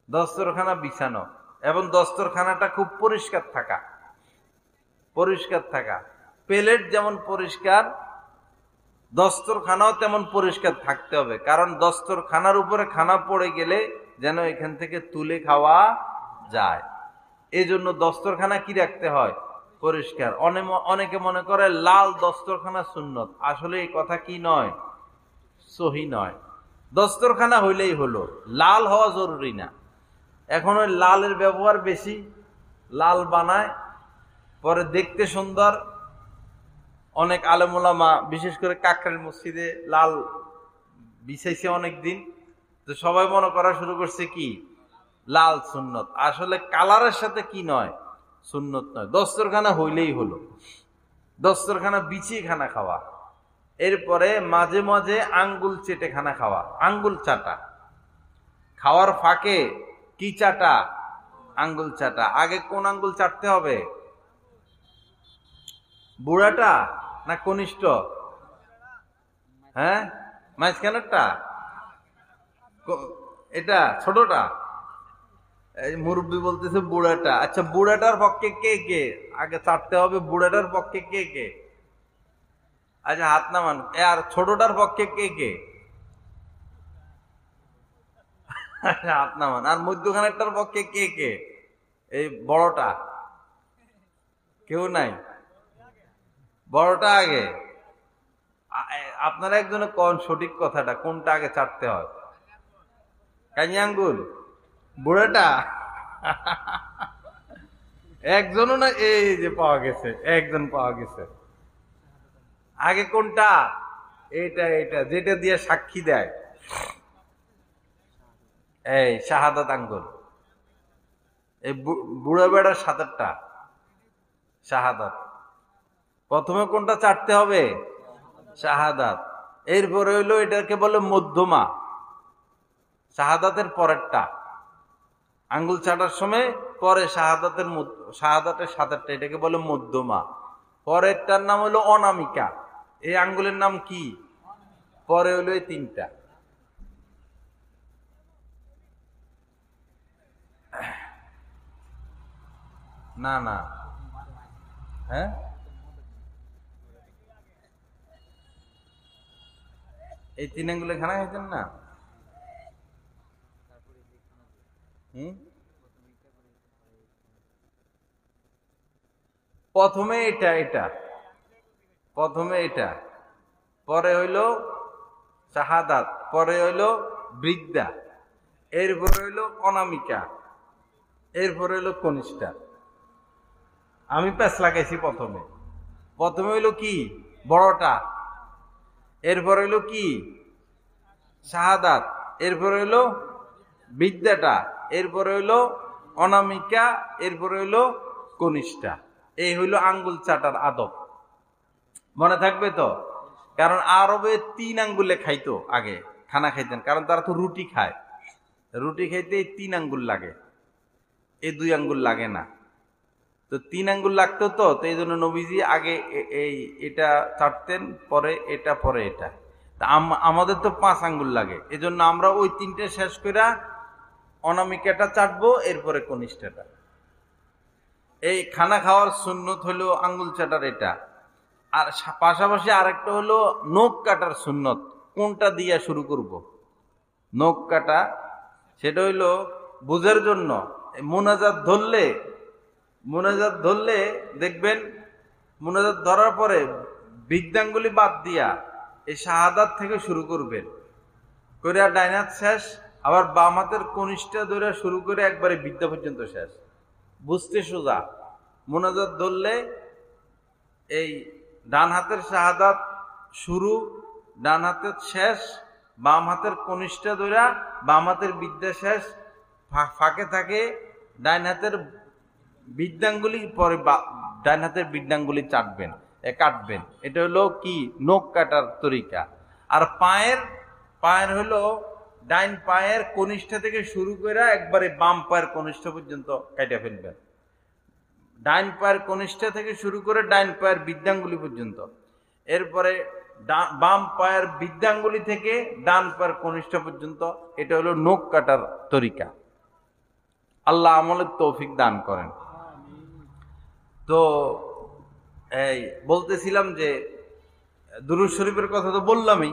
দস্তরখানা বিছানো, এবং দস্তরখানাটা খুব পরিষ্কার থাকা। প্লেট যেমন পরিষ্কার, দস্তরখানাও তেমন পরিষ্কার থাকতে হবে, কারণ দস্তরখানার উপরে খানা পড়ে গেলে যেন এখান থেকে তুলে খাওয়া যায়। এই জন্য দস্তরখানা কি রাখতে হয়? পরিষ্কার। অনেকে মনে করে লাল দস্তরখানা সুন্নত, আসলে এই কথা কি নয়, সহি নয়। দস্তরখানা হইলেই হলো, লাল হওয়া জরুরি না। এখন ওই লালের ব্যবহার বেশি, লাল বানায়, পরে দেখতে সুন্দর। অনেক আলেম ওলামা, বিশেষ করে কাকরাইল মসজিদে লাল বিছাইছে অনেকদিন, তো সবাই মনে করা শুরু করছে কি লাল সুন্নত। আসলে কালারের সাথে কি নয়, সুন্নত নয়। দস্তরখানা হইলেই হলো, দস্তরখানা বিছিয়ে খানা খাওয়া। এরপরে মাঝে মাঝে আঙ্গুল চেটে খানা খাওয়া, আঙ্গুল চাটা। খাওয়ার ফাঁকে কি চাটা? আঙ্গুল চাটা। আগে কোন আঙ্গুল চাটতে হবে? বুড়াটা না কনিষ্ঠ? হ্যাঁ, মাঝখানেরটা, এটা ছোটটা। মুরব্বী বলতেছে বুড়াটা। আচ্ছা, বুড়াটার পক্ষে কে কে আগে চাটতে হবে? বুড়াটার পক্ষে কে কে? আচ্ছা, হাত নামান। আর ছোটটার পক্ষে কে কে? হাত নামান। আর মধ্যখানেরটার পক্ষে কে কে? এই বড়টা? কেউ নাই? বড়টা আগে। আপনারা একজনে কোন সঠিক কথাটা, কোনটা আগে চাটতে হয়? কানি আঙ্গুল? বুড়াটা? একজনও না, এই যে পাওয়া গেছে, একজন পাওয়া গেছে। আগে কোনটা? এটা যেটা দিয়ে সাক্ষী দেয়, এই শাহাদাত আঙ্গুল। এই বুড়া বেড়ার সাতেরটা শাহাদাত। প্রথমে কোনটা চাটতে হবে? শাহাদাত। এরপরে হইলো এটাকে বলে মধ্যমা, শাহাদাতের পরেরটা। আঙ্গুল চাটার সময় পরে শাহাদাতের সাতেরটা, এটাকে বলে মধ্যমা। পরেরটার নাম হলো অনামিকা। এই আঙ্গুলের নাম কি? পরে হইলো এই তিনটা। না না, হ্যাঁ, এই তিন আঙ্গুলে খানা খাইতেন না? প্রথমে এটা, পরে হইল শাহাদাত, পরে হইল বৃদ্ধা, এরপরে হইল অনামিকা, এরপরে হইল কনিষ্ঠা। আমি প্যাঁচ লাগাইছি প্রথমে হইল কি? বড়টা। এরপর হইল কি? শাহাদাত। এরপর হইল বিদ্যাটা। এরপর হইল অনামিকা। এরপর হইল কনিষ্ঠা। এই হইল আঙ্গুল চাটার আদব। মনে থাকবে তো? কারণ আরবে 3 আঙ্গুলে খাইতো আগে, খানা খাইতেন, কারণ তারা তো রুটি খায়। রুটি খাইতে 3 আঙ্গুল লাগে, এই 2 আঙ্গুল লাগে না। তো 3 আঙ্গুল লাগতো, তো এই জন্য নবীজি আগে এটা চাটতেন, পরে এটা, পরে এটা। আমাদের তো 5 আঙ্গুল লাগে, এজন্য আমরা ওই 3টে শেষ করে অনামিকাটা চাটবো, এরপরে কনিষ্ঠাটা। এই খানা খাওয়ার সুন্নত হলো আঙ্গুল চাটার এটা। আর পাশাপাশি আরেকটা হলো নখ কাটার সুন্নত। কোনটা দিয়ে শুরু করব? নখ কাটা, সেটা হইলো বুঝার জন্য। মোনাজাত ধরলে দেখবেন, মোনাজাত ধরার পরে বৃদ্ধাঙ্গুলি বাদ দিয়া এই শাহাদাত থেকে শুরু করবেন, করে ডাইন হাত শেষ, আবার বাম হাতের কনিষ্ঠা ধরে শুরু করে একবারে বৃদ্ধা পর্যন্ত শেষ। বুঝতে সোজা। মোনাজাত ধরলে এই ডান হাতের শাহাদাত শুরু, ডান হাতের শেষ, বাম হাতের কনিষ্ঠা ধরে বাম হাতের বিদ্যা শেষ, ফাঁকে থাকে ডাইন হাতের বৃদ্ধাঙ্গুলি, পরে ডাইন হাতের বৃদ্ধাঙ্গুলি কাটবেন। এটা হলো কি? নখ কাটার তরিকা। আর পায়ের হলো ডাইন পায়ের কনিষ্ঠা থেকে শুরু করে একবারে বাম পায়ের কনিষ্ঠা পর্যন্ত কাটা ফেলবেন। ডাইন পায়ের কনিষ্ঠা থেকে শুরু করে ডাইন পায়ের বৃদ্ধাঙ্গুলি পর্যন্ত, এরপরে বাম পায়ের বৃদ্ধাঙ্গুলি থেকে ডান পায়ের কনিষ্ঠা পর্যন্ত। এটা হলো নখ কাটার তরিকা। আল্লাহ আমলের তৌফিক দান করেন। তো এই বলতেছিলাম যে দুরূদ শরীফের কথা তো বললামই,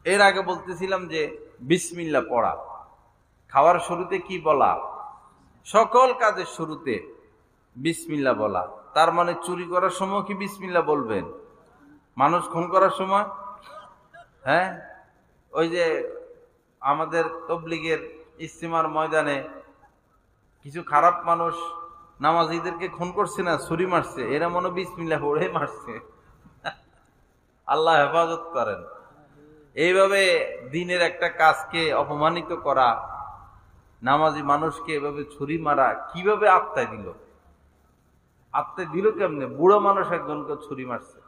এর আগে বলতেছিলাম যে বিসমিল্লাহ পড়া। খাওয়ার শুরুতে কি বলা? সকল কাজের শুরুতে বিসমিল্লাহ বলা। তার মানে চুরি করার সময় কি বিসমিল্লাহ বলবেন? মানুষ খুন করার সময়? হ্যাঁ, ওই যে আমাদের তবলিগের ইস্তিমার ময়দানে কিছু খারাপ মানুষ নামাজীদেরকে খুন করছে না, ছুরি মারছে, এরা মনে বিসমিল্লাহ পড়ে মারছে। আল্লাহ হেফাজত করেন। এইভাবে দিনের একটা কাজকে অপমানিত করা, নামাজি মানুষকে এভাবে ছুরি মারা, কিভাবে আত্মায় দিল? আত্মায় দিল কেমনে? বুড়ো মানুষ একজনকে ছুরি মারছে।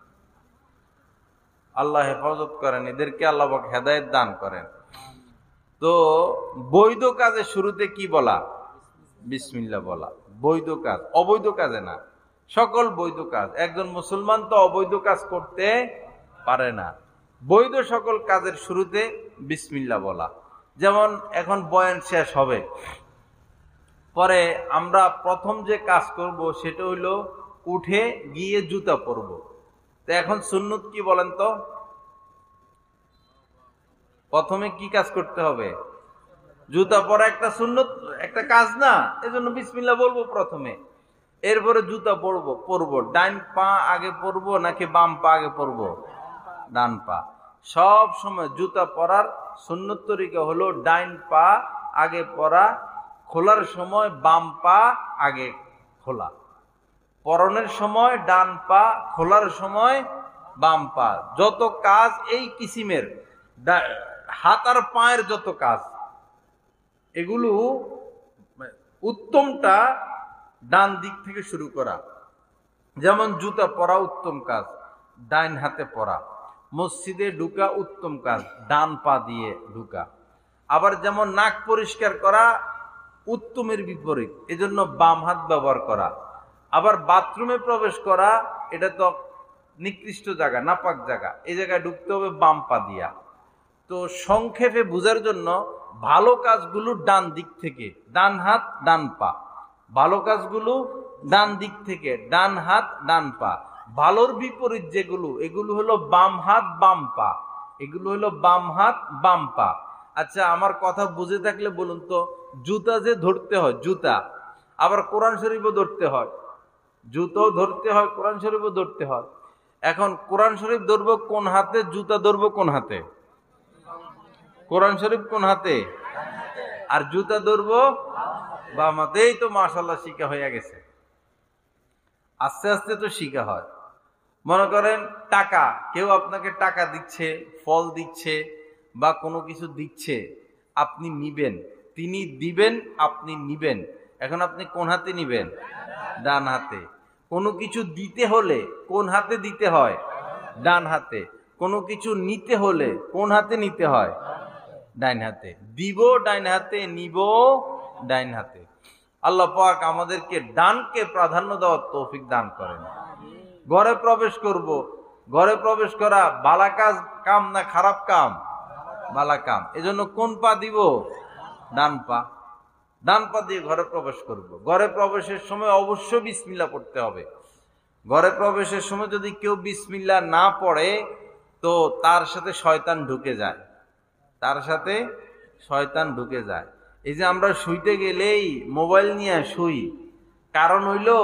আল্লাহ হেফাজত করেন, এদেরকে আল্লাহ পাক হেদায়েত দান করেন। তো বৈধ কাজের শুরুতে কি বলা? বিসমিল্লাহ বলা। বৈধ কাজ, অবৈধ কাজে না, সকল বৈধ কাজ। একজন মুসলমান তো অবৈধ কাজ করতে পারে না। বৈধ সকল কাজের শুরুতে বিসমিল্লাহ বলা। যেমন এখন বয়ান শেষ হবে, পরে আমরা প্রথম যে কাজ করব সেটা হইলো উঠে গিয়ে জুতা পরব। তো এখন সুন্নত কি বলেন তো? প্রথমে কি কাজ করতে হবে? জুতা পরা একটা সুন্নত, একটা কাজ না, এজন্য বিসমিল্লাহ বলবো প্রথমে। এরপরে জুতা পরবো। ডাইন পা আগে পরবো নাকি বাম পা আগে পরবো? ডান পা। সব সময় জুতা পরার সুন্নত তরিকা হলো ডাইন পা আগে পরা, খোলার সময় বাম পা আগে খোলা, পরনের সময় ডান পা, খোলার সময় বাম পা। যত কাজ এই কিসিমের, হাত আর পায়ের যত কাজ, এগুলো উত্তমটা ডান দিক থেকে শুরু করা। যেমন জুতা পরা উত্তম কাজ, ডাইন হাতে পরা। মসজিদে ঢুকা উত্তম কাজ, ডান পা দিয়ে ঢুকা। আবার যেমন নাক পরিষ্কার করা উত্তমের বিপরীত, এজন্য বাম হাত ব্যবহার করা। আবার বাথরুমে প্রবেশ করা, এটা তো নিকৃষ্ট জায়গা, নাপাক জায়গা, এই জায়গায় ঢুকতে হবে বাম পা দিয়া। তো সংক্ষেপে বোঝার জন্য ভালো কাজগুলো ডান দিক থেকে, ডান হাত ডান পা। ভালো কাজগুলো ডান দিক থেকে, ডান হাত ডান পা। ভালোর বিপরীত যেগুলো, এগুলো হলো বাম হাত বাম পা, এগুলো হলো বাম হাত বাম পা। আচ্ছা, আমার কথা বুঝে থাকলে বলুন তো, জুতা যে ধরতে হয়, জুতা আবার কোরআন শরীফও ধরতে হয়, জুতাও ধরতে হয়, কোরআন শরীফও ধরতে হয়। এখন কোরআন শরীফ ধরবো কোন হাতে, জুতা ধরবো কোন হাতে? কোরআন শরীফ কোন হাতে আর জুতা ধরবো বাম হাতে। এই তো মাশাআল্লাহ শিখা হয়ে গেছে, আস্তে আস্তে তো শিখা হয়। মনে করেন টাকা, কেউ আপনাকে টাকা দিচ্ছে, ফল দিচ্ছে বা কোনো কিছু দিচ্ছে, আপনি নিবেন, তিনি দিবেন, আপনি নিবেন। এখন আপনি কোন হাতে নিবেন? ডান হাতে। কোনো কিছু দিতে হলে কোন হাতে দিতে হয়? ডান হাতে। কোনো কিছু নিতে হলে কোন হাতে নিতে হয়? ডাইন হাতে। দিব ডাইন হাতে, নিব ডাইন হাতে। আল্লাহ পাক আমাদেরকে ডানকে প্রাধান্য দেওয়ার তৌফিক দান করেন। ঘরে প্রবেশ করব, ঘরে প্রবেশ করা ভালো কাম না খারাপ কাম? ভালো কাম। এজন্য কোন পা দিব? ডান পা। ডান পা দিয়ে ঘরে প্রবেশ করব। ঘরে প্রবেশের সময় অবশ্যই বিসমিল্লাহ পড়তে হবে। ঘরে প্রবেশের সময় যদি কেউ বিসমিল্লাহ না পড়ে, তো তার সাথে শয়তান ঢুকে যায়, তার সাথে শয়তান ঢুকে যায়। এই যে আমরা শুইতে গেলেই মোবাইল নিয়ে শুই, কারণ হইলো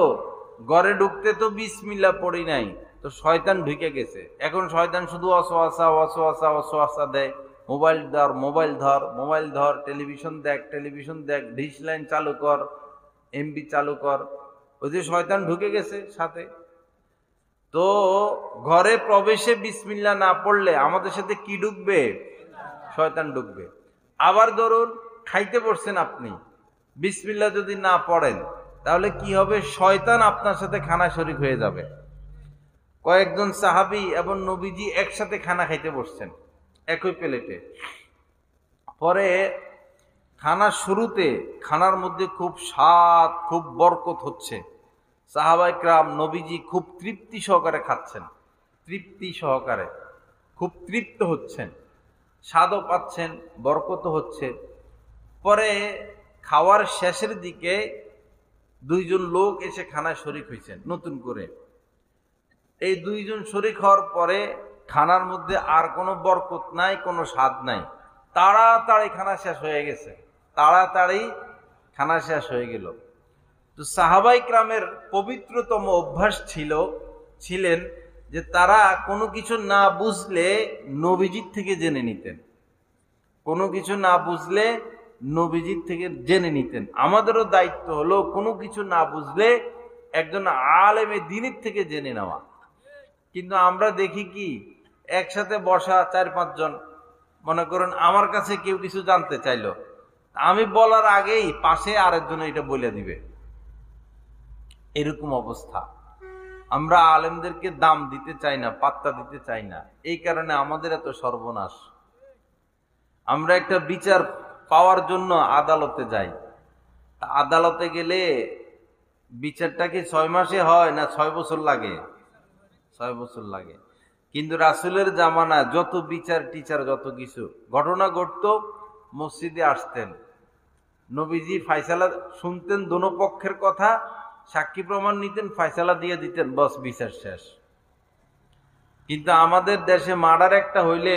ঘরে ঢুকতে তো বিসমিল্লাহ পড়ি নাই, তো শয়তান ঢুকে গেছে। এখন শয়তান শুধু ওয়াসওয়াসা ওয়াসওয়াসা ওয়াসওয়াসা দেয়, মোবাইল ধর, মোবাইল ধর, মোবাইল ধর, টেলিভিশন দেখ, টেলিভিশন দেখ, ডিশ লাইন চালু কর, এমবি চালু কর। ওই যে শয়তান ঢুকে গেছে সাথে। তো ঘরে প্রবেশে বিসমিল্লাহ না পড়লে আমাদের সাথে কি ঢুকবে? শয়তান ঢুকবে। আবার ধরুন খাইতে বসছেন আপনি, বিসমিল্লাহ যদি না পড়েন তাহলে কি হবে? শয়তান আপনার সাথে খানা শরীক হয়ে যাবে। কয়েকজন সাহাবী এবং নবীজি একসাথে খানা খাইতে বসছেন একই প্লেটে। পরে খানার শুরুতে খানার মধ্যে খুব স্বাদ, খুব বরকত হচ্ছে, সাহাবায়ে কেরাম নবীজি খুব তৃপ্তি সহকারে খাচ্ছেন, তৃপ্তি সহকারে খুব তৃপ্ত হচ্ছেন, স্বাদও পাচ্ছেন, বরকত হচ্ছে। পরে খাওয়ার শেষের দিকে দুইজন লোক এসে খানায় শরিক হয়েছেন নতুন করে। এই দুইজন শরিক হওয়ার পরে খানার মধ্যে আর কোনো বরকত নাই, কোনো স্বাদ নাই, তাড়াতাড়ি খানা শেষ হয়ে গেছে, তাড়াতাড়ি খানা শেষ হয়ে গেল। তো সাহাবায়ে কেরামের পবিত্রতম অভ্যাস ছিলেন যে তারা কোনো কিছু না বুঝলে নবীজির থেকে জেনে নিতেন, কোনো কিছু না বুঝলে নবীজির থেকে জেনে নিতেন। আমাদেরও দায়িত্ব হলো কোনো কিছু না বুঝলে একজন আলেমে দ্বীনের থেকে জেনে নেওয়া। কিন্তু আমরা দেখি কি, একসাথে বসা 4-5 জন, মনে করেন আমার কাছে কেউ কিছু জানতে চাইলো, আমি বলার আগেই পাশে আরেকজন এটা বলে দিবে, এরকম অবস্থা। আমরা আলেমদেরকে দাম দিতে চাই না, পাত্তা দিতে চাই না, এই কারণে আমাদের এত সর্বনাশ। আমরা একটা বিচার পাওয়ার জন্য আদালতে যাই, আদালতে গেলে বিচারটা কি 6 মাসে হয় না 6 বছর লাগে? 6 বছর লাগে। কিন্তু রাসূলের জামানায় যত বিচার টিচার যত কিছু ঘটনা ঘটতো, মসজিদে আসতেন, নবীজি ফায়সালা শুনতেন, দোনো পক্ষের কথা, সাক্ষী প্রমাণ নিতেন, ফায়সালা দিয়ে দিতেন, বস বিচার শেষ। কিন্তু আমাদের দেশে মার্ডার একটা হইলে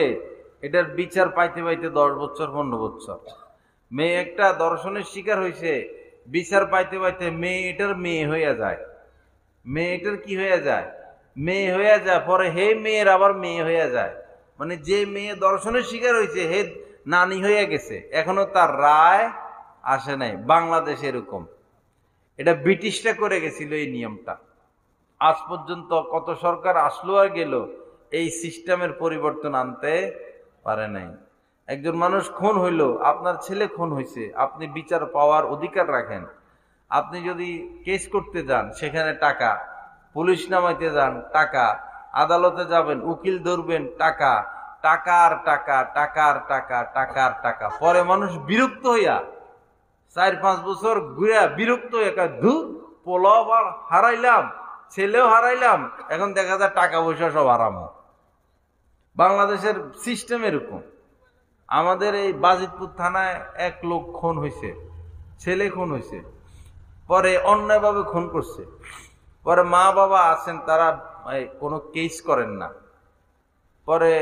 এটার বিচার পাইতে পাইতে 10 বছর 15 বছর। মেয়ে একটা দর্শনের শিকার হয়েছে, বিচার পাইতে পাইতে এটার মেয়ে হইয়া যায়, মেয়েটার কি হইয়া যায়? মেয়ে হইয়া যায়। পরে হে মেয়ের আবার মেয়ে হইয়া যায়, মানে যে মেয়ে দর্শনের শিকার হয়েছে হে নানি হইয়া গেছে, এখনো তার রায় আসে নাই। বাংলাদেশে এরকম, এটা ব্রিটিশরা করে গেছিল এই নিয়মটা। আজ পর্যন্ত কত সরকার আসলো আর গেল, এই সিস্টেমের পরিবর্তন আনতে পারে নাই। একজন মানুষ খুন হইল, আপনার ছেলে খুন হয়েছে, আপনি বিচার পাওয়ার অধিকার রাখেন। আপনি যদি কেস করতে যান সেখানে টাকা, পুলিশ নামাইতে যান টাকা, আদালতে যাবেন উকিল ধরবেন টাকা, টাকার টাকা, টাকার টাকা, টাকার টাকা। পরে মানুষ বিরক্ত হইয়া 4-5 বছর ঘুরে বিরক্ত হয়ে ধুর, পোলাও হারাইলাম, ছেলেও হারাইলাম, এখন দেখা যায় টাকা পয়সা সব হারাম। বাংলাদেশের সিস্টেম এরকম। আমাদের এই বাজিতপুর থানায় এক লোক খুন হয়েছে, ছেলে খুন হয়েছে, পরে অন্যায়ভাবে খুন করছে। পরে মা বাবা আছেন, তারা কোনো কেস করেন না। পরে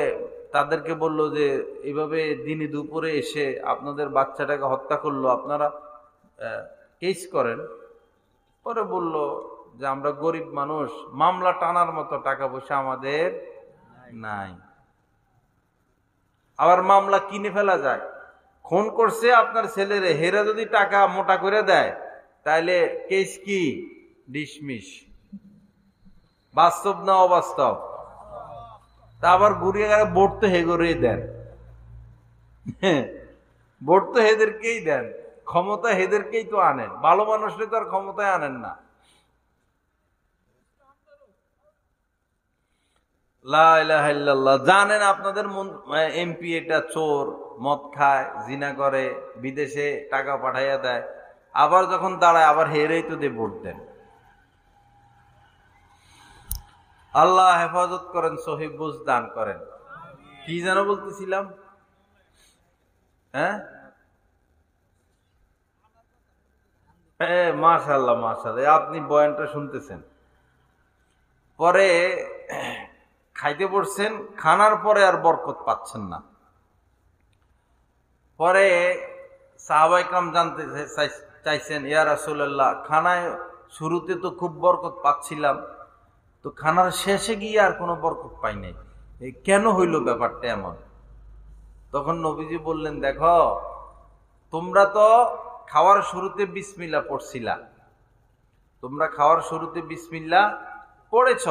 তাদেরকে বলল যে এইভাবে দিনে দুপুরে এসে আপনাদের বাচ্চাটাকে হত্যা করলো, আপনারা কেস করেন। পরে বলল যে আমরা গরিব মানুষ, মামলা টানার মতো টাকা পয়সা আমাদের নাই। আবার মামলা কিনে ফেলা যায়। খুন করছে আপনার ছেলেরে, হেরা যদি টাকা মোটা করে দেয় তাহলে কেস কি ডিসমিস। বাস্তব না অবাস্তব? তা আবার ঘুরিয়ে গেলে ভোট তো হেগরেই দেন, ভোট তো হেদেরকেই দেন, ক্ষমতা হেদেরকেই তো আনেন, ভালো মানুষরে তো আর ক্ষমতায় আনেন না। লা ইলাহা ইল্লাল্লাহ। জানেন আপনাদের এমপি এটা চোর, মদ খায়, জিনা করে, বিদেশে টাকা পাঠাইয়া দেয়, আবার যখন দাঁড়ায় আবার হেরেই তো দিয়ে ভোট দেন। আল্লাহ হেফাজত করেন, সহিহ বুঝ দান করেন। কি যেন বলতেছিলাম? হ্যাঁ, মাশাআল্লাহ মাশাআল্লাহ, আপনি বয়ানটা শুনতেছেন। পরে খাইতে পড়ছেন, খানার পরে আর বরকত পাচ্ছেন না। পরে সাহাবায়ে কেরাম জানতে চাইছেন, ইয়া রাসূলুল্লাহ, খানায় শুরুতে তো খুব বরকত পাচ্ছিলাম, তো খানার শেষে গিয়ে আর কোনো বরকত পাই নাই, কেন হইল ব্যাপারটা এমন? তখন নবীজি বললেন, দেখো তোমরা তো খাওয়ার শুরুতে বিসমিল্লাহ পড়ছিলা, তোমরা খাওয়ার শুরুতে বিসমিল্লাহ পড়েছ,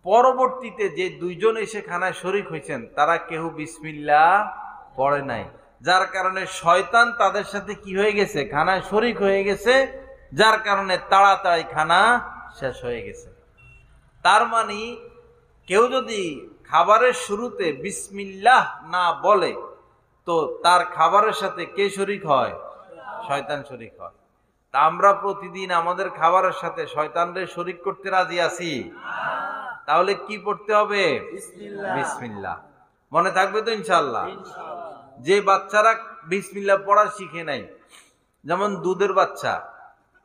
পরবর্তীতে যে দুইজন এসে খানায় শরীক হয়েছেন তারা কেউ বিসমিল্লাহ পড়ে নাই, যার কারণে শয়তান তাদের সাথে কি হয়ে গেছে, খানায় শরীক হয়ে গেছে, যার কারণে তাড়াতাড়ি খানা শেষ হয়ে গেছে। তার মানে কেউ যদি খাবারের শুরুতে বিসমিল্লাহ না বলে তো তার খাবারের সাথে কে শরীক হয়? শয়তান শরীক হয়। তা আমরা প্রতিদিন আমাদের খাবারের সাথে শয়তানরে শরীক করতে রাজি আছি? তাহলে কি পড়তে হবে? বিসমিল্লাহ। মনে থাকবে তো ইনশাআল্লাহ? যে বাচ্চারা বিসমিল্লাহ পড়া শিখে নাই, যেমন দুধের বাচ্চা,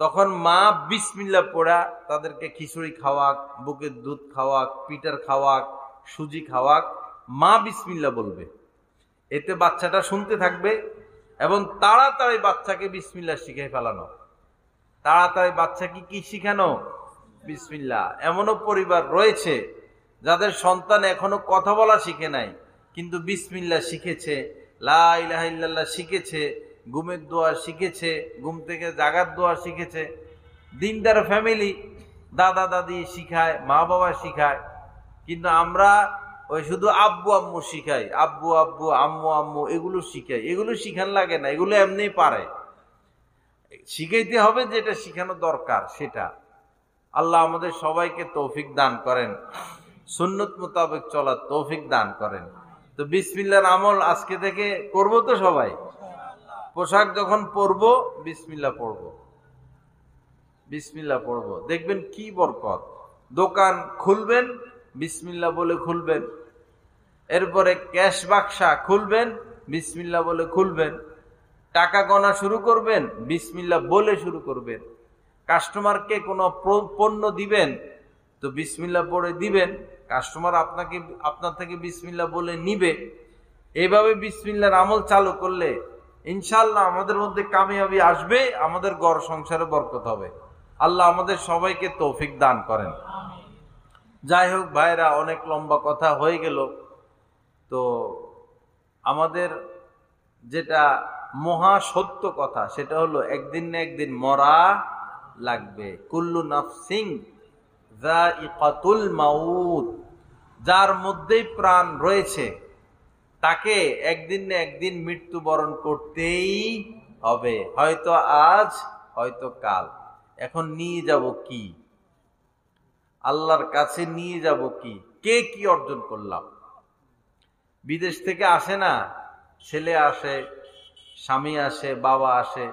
তখন মা বিসমিল্লাহ পড়া তাদেরকে খিচুড়ি খাওয়াক, বুকের দুধ খাওয়াক, পিঠার খাওয়াক, সুজি খাওয়াক, মা বিসমিল্লাহ বলবে। এতে বাচ্চাটা শুনতে থাকবে এবং তাড়াতাড়ি বাচ্চাকে বিসমিল্লাহ শিখাই ফেলানো। তাড়াতাড়ি বাচ্চাকে কি শিখানো? বিসমিল্লাহ। এমনও পরিবার রয়েছে যাদের সন্তান এখনো কথা বলা শিখে নাই, কিন্তু বিসমিল্লাহ শিখেছে, লা ইলাহা ইল্লাল্লাহ শিখেছে, ঘুমের দোয়া শিখেছে, ঘুম থেকে জাগার দোয়া শিখেছে। দিনদার ফ্যামিলি, দাদা দাদি শিখায়, মা বাবা শিখায়, কিন্তু আমরা ওই শুধু আব্বু আম্মু শিখাই, আব্বু আব্বু, আম্মু আম্মু, এগুলো শিখাই। এগুলো শিখান লাগে না, এগুলো এমনি পারে। শিখাইতে হবে যেটা শিখানো দরকার সেটা। আল্লাহ আমাদের সবাইকে তৌফিক দান করেন, সুন্নত মোতাবেক চলার তৌফিক দান করেন। তো বিসমিল্লাহর আমল আজকে থেকে করব তো সবাই। পোশাক যখন পরবো বিসমিল্লাহ পড়বো, বিসমিল্লাহ পড়বো, দেখবেন কি বরকত। দোকান খুলবেন বিসমিল্লাহ বলে খুলবেন, এরপরে ক্যাশ বাক্সা খুলবেন বিসমিল্লাহ বলে খুলবেন, টাকা গণা শুরু করবেন বিসমিল্লাহ বলে শুরু করবেন, কাস্টমারকে কোনো পণ্য দিবেন তো বিসমিল্লাহ পড়ে দিবেন, কাস্টমার আপনার থেকে বিসমিল্লাহ বলে নিবে। এইভাবে বিসমিল্লাহর আমল চালু করলে ইনশাআল্লাহ আমাদের মধ্যে কামিয়াবি আসবে, আমাদের ঘর সংসারে বরকত হবে। আল্লাহ আমাদের সবাইকে তৌফিক দান করেন। যাই হোক ভাইরা, অনেক লম্বা কথা হয়ে গেল। তো আমাদের যেটা মহা সত্য কথা সেটা হলো একদিন না একদিন মরা লাগবে। কুল্লু নাফসিন যায়িকাতুল মাউত, যার মধ্যেই প্রাণ রয়েছে তাকে একদিন না একদিন মৃত্যুবরণ করতেই হবে, হয়তো আজ হয়তো কাল। এখন নিয়ে যাব কি? আল্লাহর কাছে নিয়ে যাব কি? কে কি অর্জন করলাম? বিদেশ থেকে আসে না, ছেলে আসে, স্বামী আসে, বাবা আসে।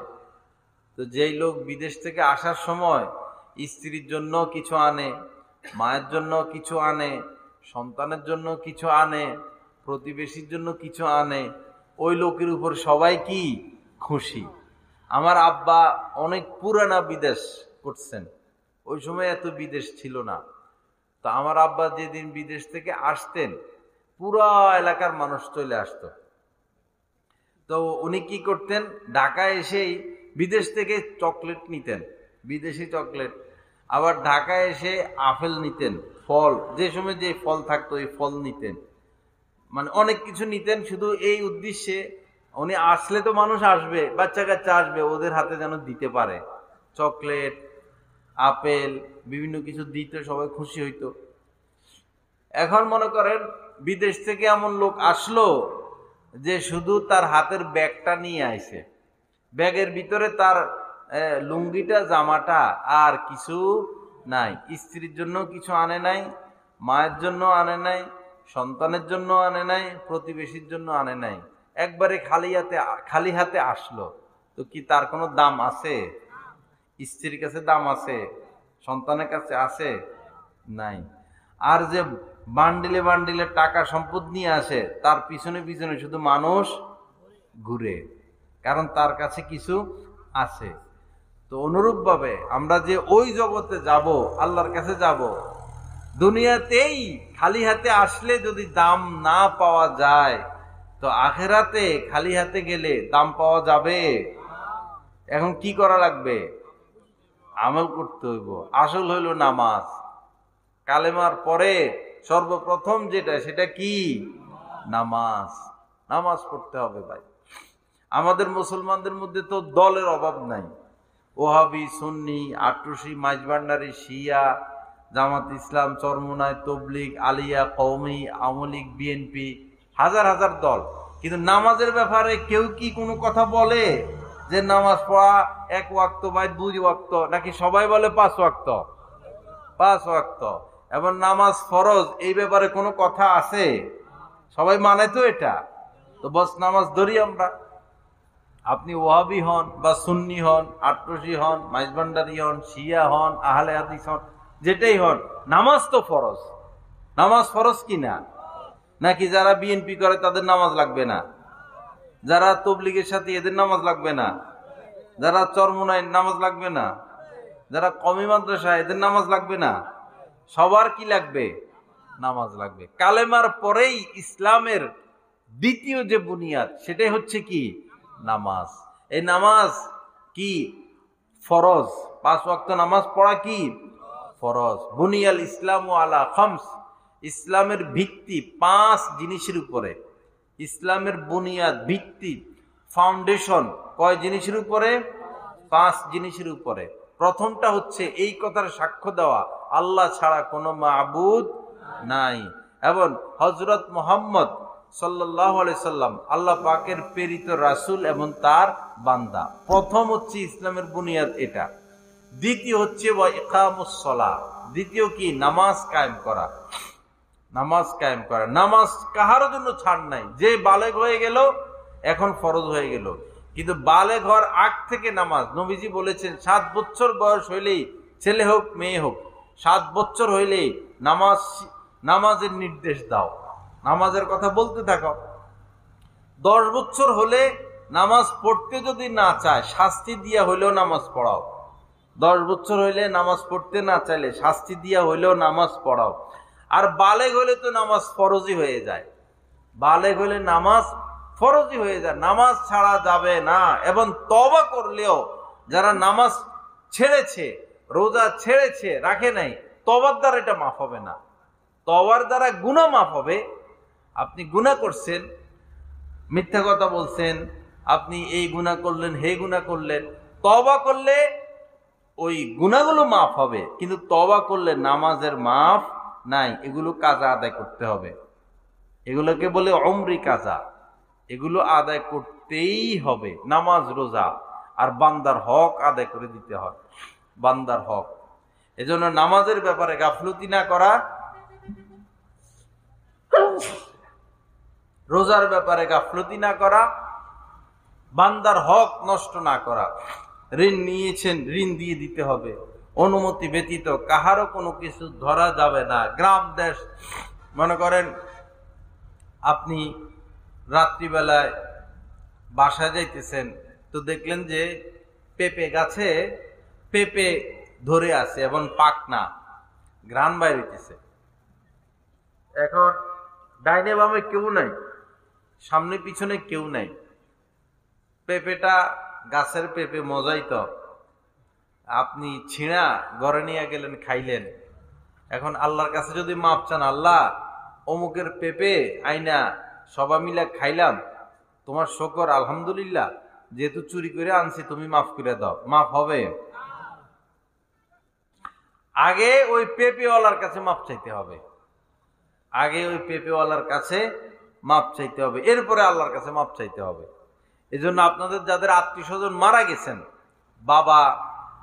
তো যেই লোক বিদেশ থেকে আসার সময় স্ত্রীর জন্য কিছু আনে, মায়ের জন্য কিছু আনে, সন্তানের জন্য কিছু আনে, প্রতিবেশীর জন্য কিছু আনে, ওই লোকের উপর সবাই কি খুশি। আমার আব্বা অনেক পুরানা বিদেশ করছেন, ওই সময় এত বিদেশ ছিল না। তো আমার আব্বা যেদিন বিদেশ থেকে আসতেন পুরা এলাকার মানুষ চলে আসতো। তো উনি কি করতেন, ঢাকায় এসেই বিদেশ থেকে চকলেট নিতেন, বিদেশি চকলেট, আবার ঢাকায় এসে আপেল নিতেন, ফল, যে সময় যে ফল থাকতো এই ফল নিতেন, মানে অনেক কিছু নিতেন, শুধু এই উদ্দেশ্যে উনি আসলে তো মানুষ আসবে, বাচ্চা কাচ্চা আসবে, ওদের হাতে যেন দিতে পারে চকলেট, আপেল, বিভিন্ন কিছু দিতে সবাই খুশি হইতো। এখন মনে করেন বিদেশ থেকে এমন লোক আসলো যে শুধু তার হাতের ব্যাগটা নিয়ে আইছে, ব্যাগের ভিতরে তার লুঙ্গিটা, জামাটা, আর কিছু নাই। স্ত্রীর জন্য কিছু আনে নাই, মায়ের জন্য আনে নাই, সন্তানের জন্য আনে নাই, প্রতিবেশীর জন্য আনে নাই, একবারে খালি হাতে আসলো। তো কি তার কোনো দাম আছে? স্ত্রীর কাছে দাম আছে? সন্তানের কাছে আছে? নাই। আর যে বান্ডিলে বান্ডিলে টাকা সম্পদ নিয়ে আসে, তার পিছনে পিছনে শুধু মানুষ ঘুরে, কারণ তার কাছে কিছু আছে। তো অনুরূপ ভাবে আমরা যে ওই জগতে যাব, আল্লাহর কাছে যাব, দুনিয়াতেই খালি হাতে আসলে যদি দাম না পাওয়া যায়, তো আখেরাতে খালি হাতে গেলে দাম পাওয়া যাবে? এখন কি করা লাগবে? আমল করতে হইব। আসল হইল নামাজ। কালেমার পরে সর্বপ্রথম যেটা, সেটা কি? নামাজ। নামাজ পড়তে হবে ভাই। আমাদের মুসলমানদের মধ্যে তো দলের অভাব নাই। ওহাবি, সুন্নি, আট্রসি, মাইজভান্ডারি, শিয়া, জামাত ইসলাম, চরমোনাই, তবলিগ, আলিয়া, কওমি, আওয়ামী লীগ, বিএনপি, হাজার হাজার দল। কিন্তু নামাজের ব্যাপারে কেউ কি কোনো কথা বলে যে নামাজ পড়া 1 ওয়াক্ত বা 2 ওয়াক্ত, নাকি সবাই বলে 5 ওয়াক্ত? 5 ওয়াক্ত। এবং নামাজ ফরজ, এই ব্যাপারে কোনো কথা আছে? সবাই মানে তো এটা? তো বস নামাজ ধরি আমরা। আপনি ওয়াহাবি হন বা সুন্নি হন, আটরশি হন, মাইজভান্ডারি হন, শিয়া হন, আহলে হাদিস হন, যেটাই হন, নামাজ তো ফরজ। নামাজ ফরজ কি না? নাকি যারা বিএনপি করে তাদের নামাজ লাগবে না? যারা তবলিগের সাথে এদের নামাজ লাগবে না? যারা চরমোনায় নামাজ লাগবে না? যারা কমি মাদ্রাসা এদের নামাজ লাগবে না? সবার কি লাগবে? নামাজ লাগবে। কালেমার পরেই ইসলামের দ্বিতীয় যে বুনিয়াদ সেটাই হচ্ছে কি? নামাজ। এই নামাজ কি? ফরজ। 5 ওয়াক্ত নামাজ পড়া কি? ফরজ। বুনিয়াল ইসলাম আলা খামস, ইসলামের ভিত্তি 5 জিনিসের উপরে। ইসলামের বুনিয়াদ, ভিত্তি, ফাউন্ডেশন কয় জিনিসের উপরে? 5 জিনিসের উপরে। প্রথমটা হচ্ছে এই কথার সাক্ষ্য দেওয়া আল্লাহ ছাড়া কোনো মাবুদ নাই এবং হযরত মুহাম্মদ সাল্লাল্লাহু আলাইহি সাল্লাম আল্লাহ পাকের প্রেরিত রাসূল এবং তার বান্দা। প্রথম হচ্ছে ইসলামের বুনিয়াদ এটা। দ্বিতীয় হচ্ছে ওয়া ইকামুস সালাহ, দ্বিতীয় কি? নামাজ কায়েম করা। নামাজ কায়েম করা। নামাজ কাহারও জন্য ছাড় নাই। যে বালেগ হয়ে গেল এখন ফরজ হয়ে গেল, কিন্তু বালেগ হওয়ার আগ থেকে নামাজ, নবীজি বলেছেন 7 বছর বয়স হইলেই, ছেলে হোক মেয়ে হোক, 7 বছর হইলেই নামাজের নির্দেশ দাও, নামাজের কথা বলতে থাকো। 10 বছর হলে নামাজ পড়তে যদি না চায় শাস্তি দিয়া হইলেও নামাজ পড়াও। 10 বছর হইলে নামাজ পড়তে না চাইলে শাস্তি দিয়া হইলেও নামাজ পড়াও। আর বালেগ হইলে তো নামাজ ফরজই হয়ে যায়। বালেগ হইলে নামাজ ফরজই হয়ে যায়, নামাজ ছাড়া যাবে না। এবং তওবা করলেও যারা নামাজ ছেড়েছে, রোজা ছেড়েছে, রাখে নাই, তওবার দ্বারা এটা মাফ হবে না। তওবার দ্বারা গুনাহ মাফ হবে। আপনি গুনাহ করছেন, মিথ্যা কথা বলছেন, আপনি এই গুনাহ করলেন, হে গুনাহ করলেন, তওবা করলে ওই গুনাহগুলো মাফ হবে, কিন্তু তওবা করলে নামাজের মাফ নাই। এগুলো কাজা আদায় করতে হবে। এগুলোকে বলে উমরি কাজা। এগুলো আদায় করতেই হবে। নামাজ, রোজা আর বান্দার হক আদায় করে দিতে হয়, বান্দার হক। এজন্য নামাজের ব্যাপারে গাফলতি না করা, রোজার ব্যাপারে গাফলতি না করা, বান্দার হক নষ্ট না করা। ঋণ নিয়েছেন, ঋণ দিয়ে দিতে হবে। অনুমতি ব্যতীত কাহারও কোনো কিছু ধরা যাবে না। গ্রাম দেশ, মনে করেন আপনি রাত্রিবেলায় বাসায় যাইতেছেন, তো দেখলেন যে পেঁপে গাছে পেঁপে ধরে আছে এবং পাকনা, ঘ্রাণ বাইর হইতেছে। এখন ডাইনে বামে কেউ নাই, সামনে পিছনে কেউ নাই। পেঁপেটা গাছের পেঁপে, মজাই তো। আপনি ছিঁড়া ঘরে নিয়ে গেলেন, খাইলেন। এখন আল্লাহর কাছে যদি মাপ চান, আল্লাহ অমুকের পেঁপে আইনা সবাই মিলা খাইলাম, তোমার শুকর, আলহামদুলিল্লাহ, যেহেতু চুরি করে আনছি তুমি মাফ করে দাও, মাফ হবে? আগে ওই পেঁপেওয়ালার কাছে মাপ চাইতে হবে। আগে ওই পেঁপেওয়ালার কাছে মাপ চাইতে হবে, এরপরে আল্লাহর কাছে মাপ চাইতে হবে। এজন্য আপনাদের যাদের আত্মীয় স্বজন মারা গেছেন, বাবা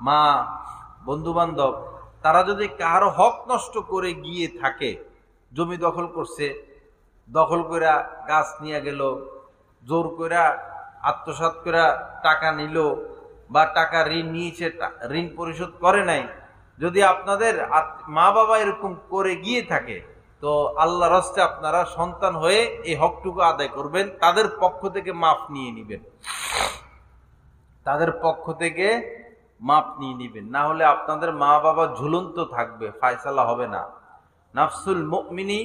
মা বন্ধু বান্ধব, তারা যদি কারো হক নষ্ট করে গিয়ে থাকে, জমি দখল করছে, দখল করে গাছ নিয়ে গেল, জোর করে আত্মসাৎ করে টাকা নিল, বা টাকা ঋণ নিয়েছে, ঋণ পরিশোধ করে নাই, যদি আপনাদের মা বাবা এরকম করে গিয়ে থাকে, তো আল্লাহ রাস্তে আপনারা সন্তান হয়ে এই হকটুকু আদায় করবেন, তাদের পক্ষ থেকে মাফ নিয়ে নিবেন, তাদের পক্ষ থেকে মাপ নিয়ে নিবেন। না হলে আপনাদের মা বাবা ঝুলন্ত থাকবে, ফায়সালা হবে না। নাফসুল মুমিনি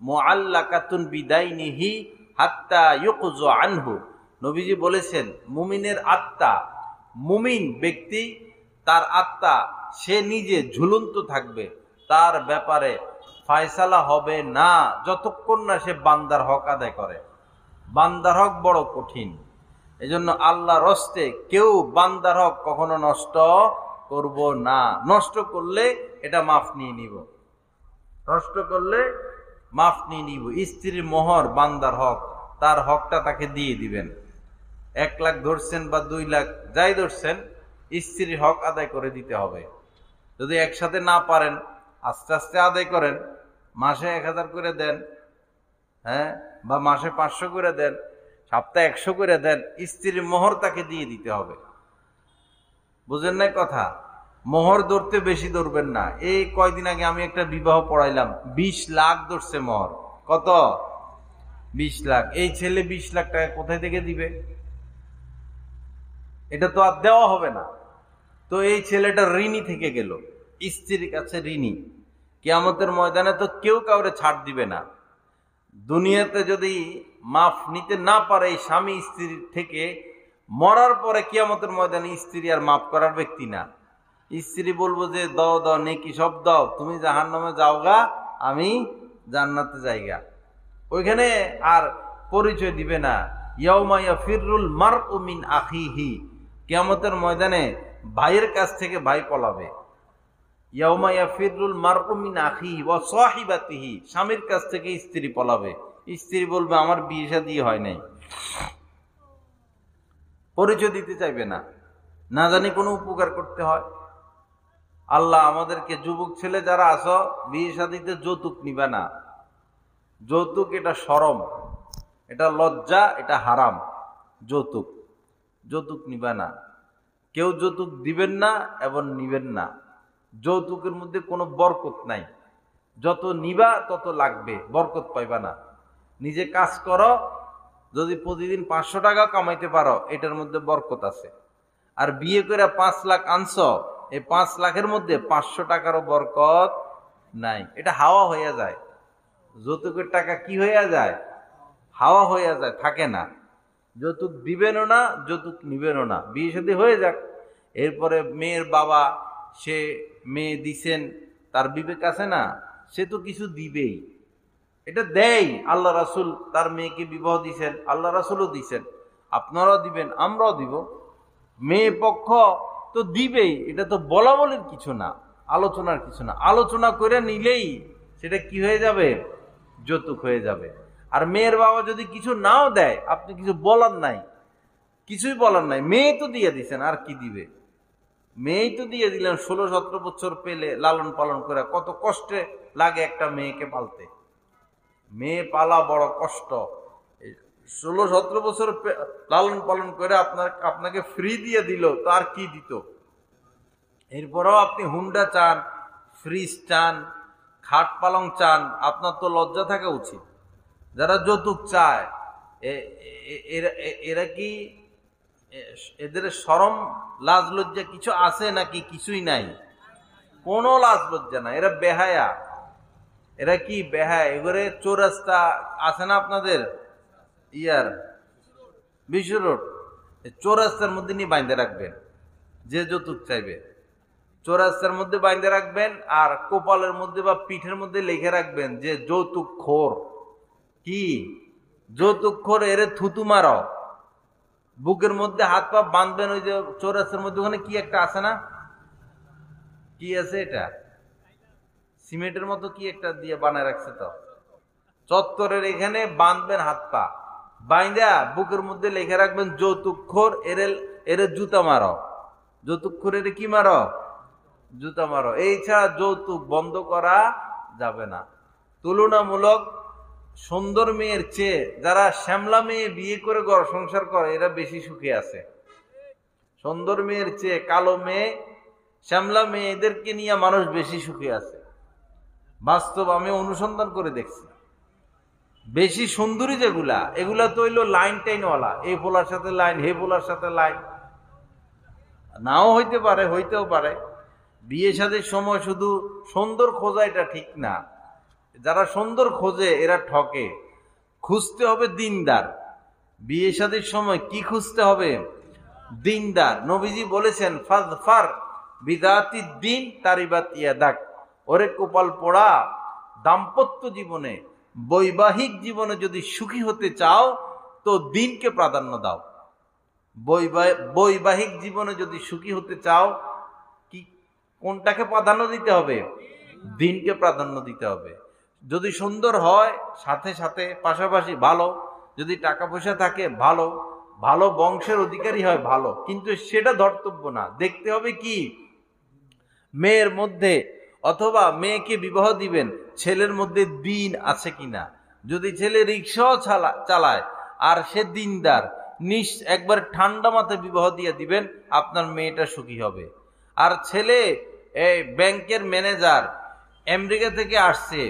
মুআল্লাকাতুন বিদাইনিহি হাত্তা ইউকযা আনহু। নবীজি বলেছেন, মুমিনের আত্মা, মুমিন ব্যক্তি, তার আত্মা সে নিজে ঝুলন্ত থাকবে, তার ব্যাপারে ফায়সালা হবে না যতক্ষণ না সে বান্দার হক আদায় করে। বান্দার হক বড় কঠিন। এজন্য আল্লাহর হস্তে কেউ বান্দার হক কখনো নষ্ট করব না। নষ্ট করলে এটা মাফ নিয়ে নিব, নষ্ট করলে মাফ নিয়ে নিব। স্ত্রীর মোহর বান্দার হক, তার হকটা তাকে দিয়ে দিবেন। 1 লাখ ধরছেন বা 2 লাখ, যাই ধরছেন, স্ত্রীর হক আদায় করে দিতে হবে। যদি একসাথে না পারেন, আস্তে আস্তে আদায় করেন। মাসে 1000 করে দেন, হ্যাঁ, বা মাসে 500 করে দেন। সপ্তাহে 100 করে দেন, স্ত্রীর মোহর তাকে দিয়ে দিতে হবে। বুঝেন না কথা? মোহর ধরতে বেশি ধরবেন না। এই কয়দিন আগে আমি একটা বিবাহ পড়াইলাম, 20 লাখ ধরছে মোহর। কত? 20 লাখ। এই ছেলে 20 লাখ টাকা কোথায় থেকে দিবে? এটা তো আর দেওয়া হবে না। তো এই ছেলেটা ঋণী থেকে গেল, স্ত্রীর কাছে ঋণী। কিয়ামতের ময়দানে তো কেউ কাউরে ছাড় দিবে না। দুনিয়াতে যদি মাফ নিতে না পারে এই স্বামী স্ত্রীর থেকে, মরার পরে কিয়ামতের ময়দানে স্ত্রী আর মাফ করার ব্যক্তি না। স্ত্রী বলবো যে দাও দাও, নেকি সব দাও, তুমি জাহান্নামে যাওগা, আমি জান্নাতে যাইগা। ওইখানে আর পরিচয় দিবে না। ইয়াউমা ইয়াফিরুল মারউ মিন আখিহি, কিয়ামতের ময়দানে ভাইয়ের কাছ থেকে ভাই পলাবে। ইয়াউমা ইয়াফিরুল মারউ মিন আখিহি ওয়া সাহিবাতিহি, স্বামীর কাছ থেকে স্ত্রী পলাবে। স্ত্রী বলবে আমার বিয়ে শাদী হয় নাই, পরিচয় দিতে চাইবে না, না জানি কোনো উপকার করতে হয়। আল্লাহ আমাদেরকে, যুবক ছেলে যারা আছো, বিয়ে শাদীতে যৌতুক নিবে না। যৌতুক এটা শরম, এটা লজ্জা, এটা হারাম। যৌতুক যৌতুক নিবে না। কেউ যৌতুক দিবেন না এবং নিবেন না। যৌতুকের মধ্যে কোনো বরকত নাই। যত নিবা তত লাগবে, বরকত পাইবা না। নিজে কাজ করো, যদি প্রতিদিন 500 টাকা কামাইতে পারো, এটার মধ্যে বরকত আছে। আর বিয়ে করে 5 লাখ আনছো, এই 5 লাখের মধ্যে 500 টাকারও বরকত নাই। এটা হাওয়া হয়ে যায়। যৌতুকের টাকা কি হয়ে যায়? হাওয়া হয়ে যায়, থাকে না। যৌতুক দিবেনও না, যৌতুক নিবেনও না। বিয়ে শাদী হয়ে যাক, এরপরে মেয়ের বাবা, সে মেয়ে দিছেন, তার বিবেক আছে না, সে তো কিছু দিবেই। এটা দেয়। আল্লাহ রাসূল তার মেয়েকে বিবাহ দিছেন, আল্লাহ রাসূলও দিছেন, আপনারাও দিবেন, আমরাও দিব। মেয়ে পক্ষ তো দিবেই, এটা তো বলা বলির কিছু না, আলোচনার কিছু না। আলোচনা করে নিলেই সেটা কি হয়ে যাবে? যৌতুক হয়ে যাবে। আর মেয়ের বাবা যদি কিছু নাও দেয়, আপনি কিছু বলার নাই, কিছুই বলার নাই, মেয়ে তো দিয়ে দিছেন, আর কি দিবে? মেয়েই তো দিয়ে দিলেন। 16-17 বছর পেলে লালন পালন করে, কত কষ্টে লাগে একটা মেয়েকে পালতে। মেয়ে পালা বড় কষ্ট। 16-17 বছর লালন পালন করে আপনাকে ফ্রি দিয়ে দিল, তো আর কি দিত? এরপরেও আপনি হুন্ডা চান, ফ্রিজ চান, খাট পালং চান, আপনার তো লজ্জা থাকা উচিত। যারা যৌতুক চায়, এরা কি, এদের শরম লাজ লজ্জা কিছু আছে নাকি? কিছুই নাই, কোনো লাজ লজ্জা নাই। এরা বেহায়া। এরা কি বেহায়া? এগুলো চৌরাস্তা আছে না আপনাদের বিশ্ব রোড, চৌরাস্তার মধ্যে নিয়ে বাইন্ধে রাখবেন। যে যৌতুক চাইবে চৌরাস্তার মধ্যে বাইন্ধে রাখবেন, আর কপালের মধ্যে বা পিঠের মধ্যে লিখে রাখবেন যে যৌতুক খোর। কি যৌতুক খোর? এরে থুতু মারো। বুকের মধ্যে হাত পা বাঁধবেন। ওই যে চৌরাস্তার মধ্যে ওখানে কি একটা আছে না, কি আছে এটা, সিমেন্টের মতো কি একটা দিয়ে বানায় রাখছে, তো চত্বরের এখানে বাঁধবেন হাত পা, বাইন্দা বুকের মধ্যে লিখে রাখবেন যৌতুকখোর, এরে জুতা মারো। যৌতুকখোর এরে কি মারো? জুতা মারো। এই ছাড়া যৌতুক বন্ধ করা যাবে না। তুলনামূলক সুন্দর মেয়ের চেয়ে যারা শ্যামলা মেয়ে বিয়ে করে ঘর সংসার করে, এরা বেশি সুখে আছে। সুন্দর মেয়ের চেয়ে কালো মেয়ে, শ্যামলা মেয়ে, এদেরকে নিয়ে মানুষ বেশি সুখে আছে। বাস্তব আমি অনুসন্ধান করে দেখছি। বেশি সুন্দরী যেগুলা, এগুলা তো হইলো লাইন টাইনওয়ালা, এই পোলার সাথে লাইন, হে পোলার সাথে লাইন। নাও হইতে পারে, হইতেও পারে। বিয়ে শাদীর সময় শুধু সুন্দর খোঁজা এটা ঠিক না। যারা সুন্দর খোঁজে এরা ঠকে। খুঁজতে হবে দিনদার। বিয়ে শাদীর সময় কি খুঁজতে হবে? দিনদার। নবীজি বলেছেন, ফাজফার বিদাতি দিন তারিবাত ইয়াদাক। ওরে কপাল পোড়া, দাম্পত্য জীবনে, বৈবাহিক জীবনে যদি সুখী হতে চাও তো দিনকে প্রাধান্য দাও। বৈবাহিক জীবনে যদি সুখী হতে চাও, কি কোনটাকে প্রাধান্য দিতে হবে? দিনকে প্রাধান্য দিতে হবে। যদি সুন্দর হয়, সাথে সাথে পাশাপাশি ভালো। যদি টাকা পয়সা থাকে ভালো, ভালো বংশের অধিকারী হয় ভালো। কিন্তু সেটা ধর্তব্য না। দেখতে হবে কি মেয়ের মধ্যে, অথবা মেয়েকে বিবাহ দিবেন, ছেলের মধ্যে দিন আছে কিনা। যদি ছেলে রিক্সাও চালায় আর সে দিনদার, একবার ঠান্ডা মাথায় বিবাহ দিয়ে দিবেন, আপনার মেয়েটা সুখী হবে। আর ছেলে এই ব্যাংকের ম্যানেজার, আমেরিকা থেকে আসছে,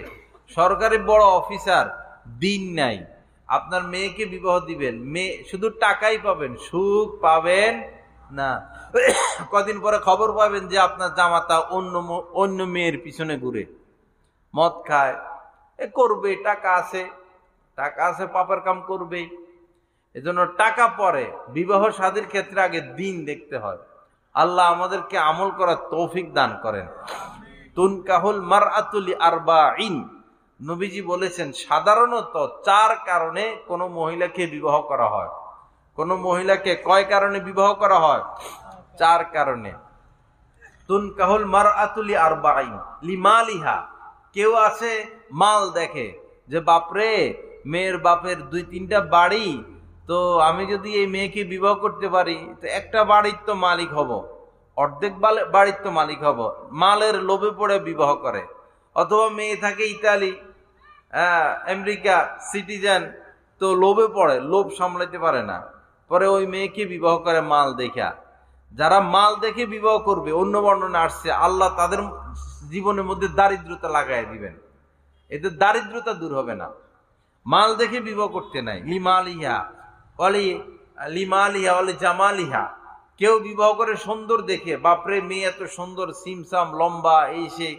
সরকারি বড় অফিসার, দিন নাই, আপনার মেয়েকে বিবাহ দিবেন, মেয়ে শুধু টাকাই পাবেন, সুখ পাবেন না। কদিন পরে খবর পাবেন যে আপনার জামাতা অন্য মেয়ের পিছনে ঘুরে মদ খায়, করবে, টাকা আছে পাপের কাম করবে। এজন্য টাকা পরে, বিবাহ শাদীর ক্ষেত্রে আগে দিন দেখতে হয়। আল্লাহ আমাদেরকে আমল করার তৌফিক দান করেন। তুনকাহুল মারআতু লিআরবাঈন, নবীজি বলেছেন সাধারণত 4 কারণে কোন মহিলাকে বিবাহ করা হয়। কোন মহিলাকে কয় কারণে বিবাহ করা হয়? 4 কারণে। তুনকাহুল মারআতু লিআরবাঈন, লিমালিহা, কেউ আছে মাল দেখে যে বাপরে মেয়ের বাপের 2-3টা বাড়ি, তো আমি যদি এই মেয়েকে বিবাহ করতে পারি তো একটা বাড়ির তো মালিক হব, অর্ধেক বাড়ির তো মালিক হব, মালের লোভে পড়ে বিবাহ করে। অথবা মেয়ে থাকে ইতালি, আমেরিকা সিটিজেন, তো লোভে পড়ে, লোভ সামলাইতে পারে না, পরে ওই মেয়েকে বিবাহ করে মাল দেখা। যারা মাল দেখে বিবাহ করবে, অন্য বর্ণনা আসছে আল্লাহ তাদের জীবনের মধ্যে দারিদ্রতা লাগাই দিবেন, এতে দারিদ্রতা দূর হবে না। মাল দেখে বিবাহ করতে নাই। লিমালিহা অলি জামালিহা, কেউ বিবাহ করে সুন্দর দেখে, বাপরে মেয়ে এত সুন্দর, সিমসাম লম্বা, এই সেই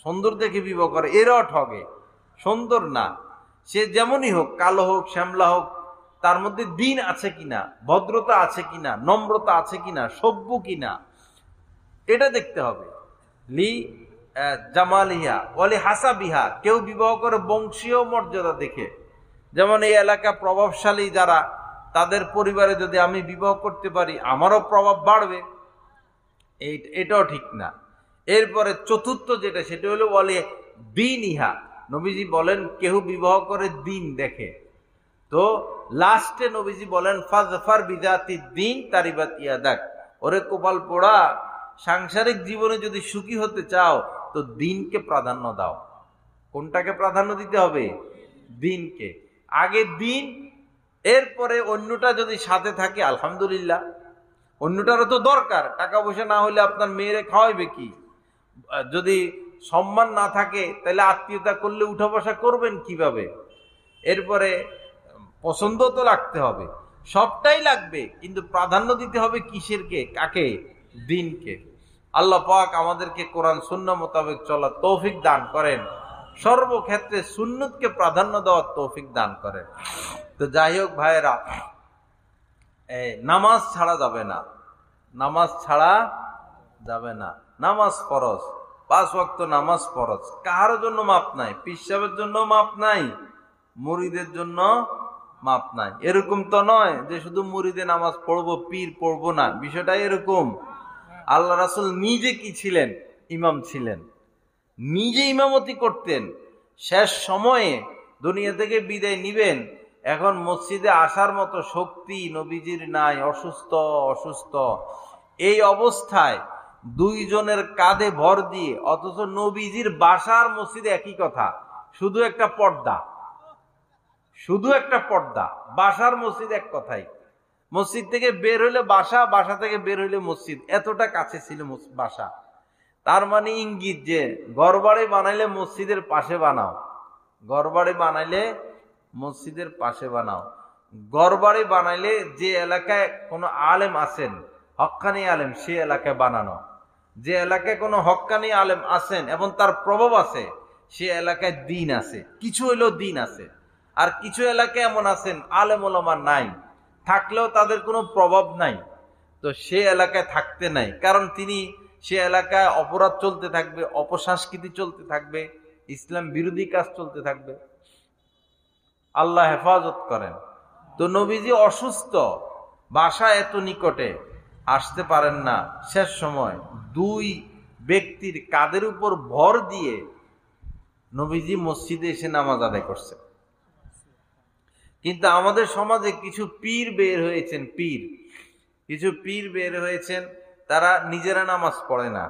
সুন্দর দেখে বিবাহ করে, এরাও ঠগে। সুন্দর না, সে যেমনই হোক, কালো হোক শ্যামলা হোক, তার মধ্যে দিন আছে কিনা, ভদ্রতা আছে কিনা, নম্রতা আছে কিনা, সভ্য কিনা, এটা দেখতে হবে। লি জামালিহা ওয়ালি হাসাবিহা, কেউ বিবাহ করে বংশীয় মর্যাদা দেখে, যেমন এই এলাকা প্রভাবশালী যারা, তাদের পরিবারে যদি আমি বিবাহ করতে পারি আমারও প্রভাব বাড়বে, এটাও ঠিক না। এরপরে চতুর্থ যেটা, সেটা হলো ওয়ালি দিন ইহা, নবীজি বলেন কেউ বিবাহ করে দিন দেখে। তো লাস্টে নবীজি বলেন ফাজফার বিজাতি দিন তারিবাত ইয়াদাক, ওরে কপাল পোড়া, সাংসারিক জীবনে যদি সুখী হতে চাও তো দিনকে প্রাধান্য দাও। কোনটাকে প্রাধান্য দিতে হবে? দিনকে আগে দিন, এরপরে অন্যটা যদি সাথে থাকে আলহামদুলিল্লাহ, অন্যটারও তো দরকার। টাকা পয়সা না হলে আপনার মেয়েরে খাওয়াইবে কি? যদি সম্মান না থাকে তাহলে আত্মীয়তা করলে উঠা বসা করবেন কিভাবে? এরপরে পছন্দ তো লাগতে হবে, সবটাই লাগবে, কিন্তু প্রাধান্য দিতে হবে কিসেরকে, কাকে? দিনকে। আল্লাহ পাক আমাদেরকে কোরআন সুন্নাহ মোতাবেক চলার তৌফিক দান করেন, সর্বক্ষেত্রে সুন্নতকে প্রাধান্য দেওয়ার তৌফিক দান করেন। তো যাই হোক ভাইয়েরা, নামাজ ছাড়া যাবে না, নামাজ ছাড়া যাবে না। নামাজ ফরজ, 5 ওয়াক্ত নামাজ ফরজ। কাহার জন্য মাপ নাই, পীর সাহেবের জন্য মাপ নাই, মুরিদের জন্য মাপ নাই। এরকম তো নয় যে শুধু মুরিদে নামাজ পড়বো, পীর পড়বো না, বিষয়টা এরকম। আল্লাহ রাসূল নিজে কি ছিলেন? ইমাম ছিলেন, নিজে ইমামতি করতেন। শেষ সময়ে দুনিয়া থেকে বিদায় নিবেন, এখন মসজিদে আসার মতো শক্তি নবীজির নাই, অসুস্থ। এই অবস্থায় 2 জনের কাঁধে ভর দিয়ে, অথচ নবীজির বাসার মসজিদে একই কথা, শুধু একটা পর্দা, বাসার মসজিদ এক কথাই। মসজিদ থেকে বের হইলে বাসা, বাসা থেকে বের হইলে মসজিদ, এতটা কাছে ছিল বাসা। তার মানে ইঙ্গিত যে ঘরবাড়ি বানাইলে মসজিদের পাশে বানাও, ঘরবাড়ি বানাইলে মসজিদের পাশে বানাও। ঘরবাড়ি বানাইলে যে এলাকায় কোনো আলেম আছেন, হক্কানি আলেম, সে এলাকায় বানানো। যে এলাকায় কোনো হক্কানি আলেম আছেন এবং তার প্রভাব আছে, সে এলাকায় দিন আছে, কিছু হইলেও দিন আছে। আর কিছু এলাকায় এমন আছেন আলেম ওলামা নাই, থাকলেও তাদের কোনো প্রভাব নাই, তো সে এলাকায় থাকতে নাই। কারণ সে এলাকায় অপরাধ চলতে থাকবে, অপসংস্কৃতি চলতে থাকবে, ইসলাম বিরোধী কাজ চলতে থাকবে। আল্লাহ হেফাজত করেন। তো নবীজি অসুস্থ, বাসা এত নিকটে, আসতে পারেন না। শেষ সময় 2 ব্যক্তির কাঁধের উপর ভর দিয়ে নবীজি মসজিদে এসে নামাজ আদায় করছে। কিন্তু আমাদের সমাজে কিছু পীর বের হয়েছেন, তারা নিজেরা নামাজ পড়ে না।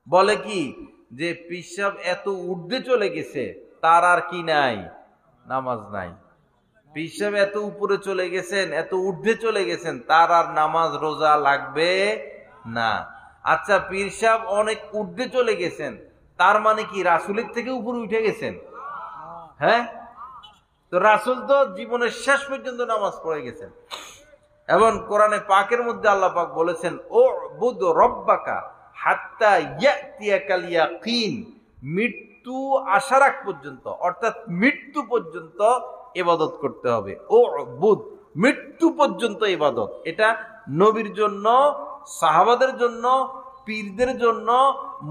বলে কি যে পীর সাহেব এত ঊর্ধ্বে চলে গেছে, তার আর কি নাই, নামাজ নাই। পীর সাহেব এত উপরে চলে গেছেন, এত ঊর্ধ্বে চলে গেছেন, তার আর নামাজ রোজা লাগবে না। আচ্ছা, পীর সাহেব অনেক ঊর্ধ্বে চলে গেছেন, তার মানে কি রাসূলের থেকে উপরে উঠে গেছেন? হ্যাঁ, তো রাসূল তো জীবনের শেষ পর্যন্ত নামাজ পড়ে গেছেন। এবং কোরআনে পাকের মধ্যে আল্লাহ পাক বলেছেন, উবুদ রব্বাকা হাত্তা ইয়াতিয়াকাল ইয়াকিন, মৃত্যু আসার আগ পর্যন্ত, অর্থাৎ মৃত্যু পর্যন্ত ইবাদত করতে হবে। উবুদ, মৃত্যু পর্যন্ত ইবাদত। এটা নবীর জন্য, সাহাবাদের জন্য, পীরদের জন্য,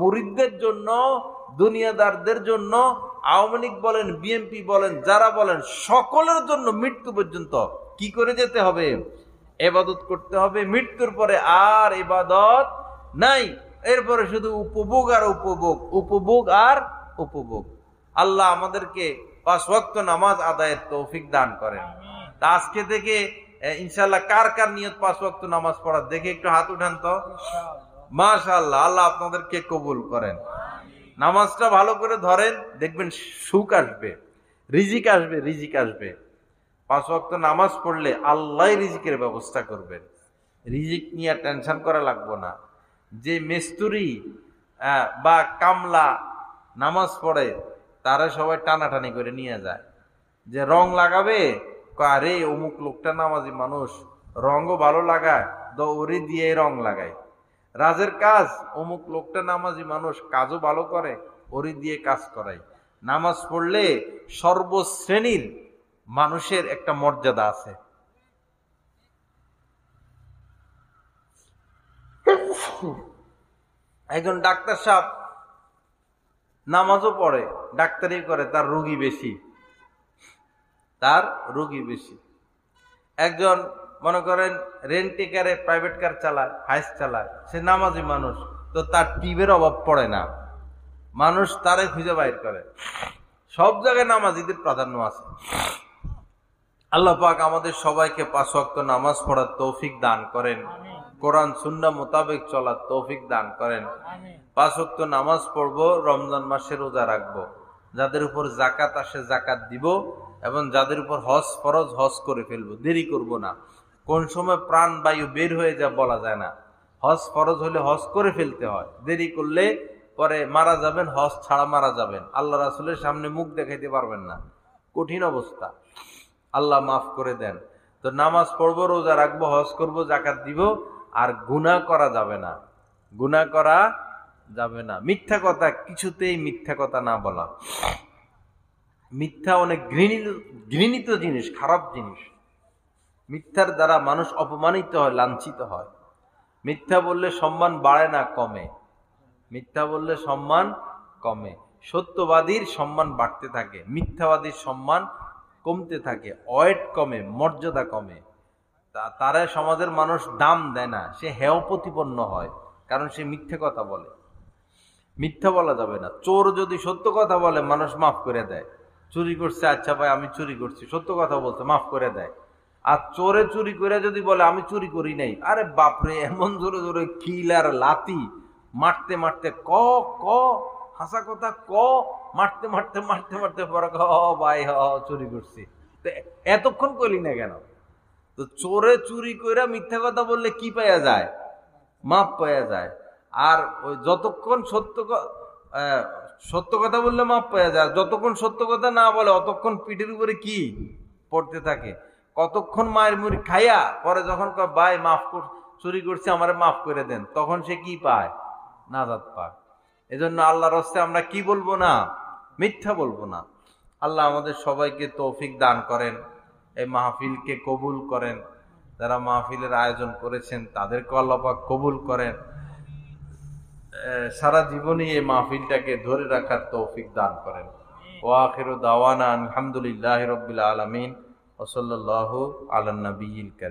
মুরিদদের জন্য, দুনিয়াদারদের জন্য, আওয়ামী লীগ বলেন, বিএনপি বলেন, যারা বলেন, সকলের জন্য মৃত্যু পর্যন্ত কি করে যেতে হবে? ইবাদত করতে হবে। মৃত্যুর পরে আর ইবাদত নাই, এরপরে শুধু উপভোগ আর উপভোগ, উপভোগ আর উপভোগ। আল্লাহ আমাদেরকে 5 ওয়াক্ত নামাজ আদায়ের তৌফিক দান করেন। তা আজকে থেকে ইনশাআল্লাহ কার কার নিয়ত 5 ওয়াক্ত নামাজ পড়ার, দেখে একটু হাত উঠান তো। মাশাআল্লাহ, আল্লাহ আপনাদেরকে কবুল করেন। নামাজটা ভালো করে ধরেন, দেখবেন সুখ আসবে, রিজিক আসবে, রিজিক আসবে। 5 ওয়াক্ত নামাজ পড়লে আল্লাহ রিজিকের ব্যবস্থা করবেন। রিজিক নিয়ে টেনশন করা লাগবে না। যে মিস্ত্রি বা কামলা নামাজ পড়ে, তারা সবাই টানাটানি করে নিয়ে যায়। যে রং লাগাবে, আরে অমুক লোকটা নামাজি মানুষ, রঙও ভালো লাগায়, ওরে দিয়ে রং লাগায়। রাজের কাজ, অমুক লোকটা নামাজি মানুষ, কাজও ভালো করে, ওরে দিয়ে কাজ করায়। নামাজ পড়লে সর্বশ্রেণীর মানুষের একটা মর্যাদা আছে। একজন ডাক্তার সাহেব নামাজও পড়ে, ডাক্তারি করে, তার রোগী বেশি, তার রোগী বেশি। একজন মনে করেন রেন্টিকারে প্রাইভেট কার চালায়, হাইস চালায়, সে নামাজি মানুষ, তো তার টিপের অভাব পড়ে না, মানুষ তারে খুঁজে বাইর করে। সব জায়গায় নামাজিদের প্রাধান্য আছে। আল্লাহ পাক আমাদের সবাইকে 5 ওয়াক্ত নামাজ পড়ার তৌফিক দান করেন, কোরআন সুন্নাহ মোতাবেক চলার তৌফিক দান করেন। 5 ওয়াক্ত নামাজ পড়বো, রমজান মাসে রোজা রাখবো, যাদের উপর যাকাত আসে যাকাত দিব, এবং যাদের উপর হজ ফরজ হজ করে ফেলবো, দেরি করব না। কোন সময় প্রাণ বায়ু বের হয়ে যা বলা যায় না। হজ ফরজ হলে হজ করে ফেলতে হয়, দেরি করলে পরে মারা যাবেন, হজ ছাড়া মারা যাবেন, আল্লাহ রাসূলের সামনে মুখ দেখাইতে পারবেন না, কঠিন অবস্থা। আল্লাহ মাফ করে দেন। তো নামাজ পড়বো, রোজা রাখবো, হজ করবো, যাকাত দিব, আর গুনাহ করা যাবে না, গুনাহ করা যাবে না। মিথ্যা কথা, কিছুতেই মিথ্যা কথা না বলা। মিথ্যা অনেক ঘৃণিত জিনিস, খারাপ জিনিস। মিথ্যার দ্বারা মানুষ অপমানিত হয়, লাঞ্ছিত হয়। মিথ্যা বললে সম্মান বাড়ে না, কমে। মিথ্যা বললে সম্মান কমে। সত্যবাদীর সম্মান বাড়তে থাকে, মিথ্যাবাদীর সম্মান কমতে থাকে, ওয়েট কমে, মর্যাদা কমে। তারা সমাজের মানুষ দাম দেয় না, সে হেয় প্রতিপন্ন হয়, কারণ সে মিথ্যে কথা বলে। মিথ্যা বলা যাবে না। চোর যদি সত্য কথা বলে, মানুষ মাফ করে দেয়। চুরি করছে, আচ্ছা ভাই আমি চুরি করছি, সত্য কথা বলছে, মাফ করে দেয়। আর চোরে চুরি করে যদি বলে আমি চুরি করি নাই, আরে বাপরে, এমন জোরে জোরে কিল আর লাতি মারতে মারতে, ক ক হাসা কথা, ক মারতে মারতে মারতে মারতে পরে ভাই চুরি করছি। তো এতক্ষণ করি না কেন? তো চোরে চুরি করে মিথ্যা কথা বললে কি পাওয়া যায়? মাপ পাওয়া যায়। আর ওই যতক্ষণ সত্য কথা বললে মাপ পাওয়া যায়, যতক্ষণ সত্য কথা না বলে অতক্ষণ পিঠের উপরে কি পড়তে থাকে। কতক্ষণ মায়ের মুড়ি খাইয়া পরে যখন ভাই মাফ চুরি করছে, আমারে মাফ করে দেন, তখন সে কি পায়? নাজাত পায়। এজন্য আল্লাহর রাস্তায় আমরা কি বলবো না? মিথ্যা বলবো না। আল্লাহ আমাদের সবাইকে তৌফিক দান করেন, এই মাহফিলকে কবুল করেন। যারা মাহফিলের আয়োজন করেছেন তাদেরকে আল্লাহ পাক কবুল করেন। সারা জীবনই এই মাহফিলটাকে ধরে রাখার তৌফিক দান করেন। ওয়া আখিরু দাওয়ানা আলহামদুলিল্লাহি রাব্বিল আলামিন ওয়া সাল্লাল্লাহু আলা নবিয়িল কারীম।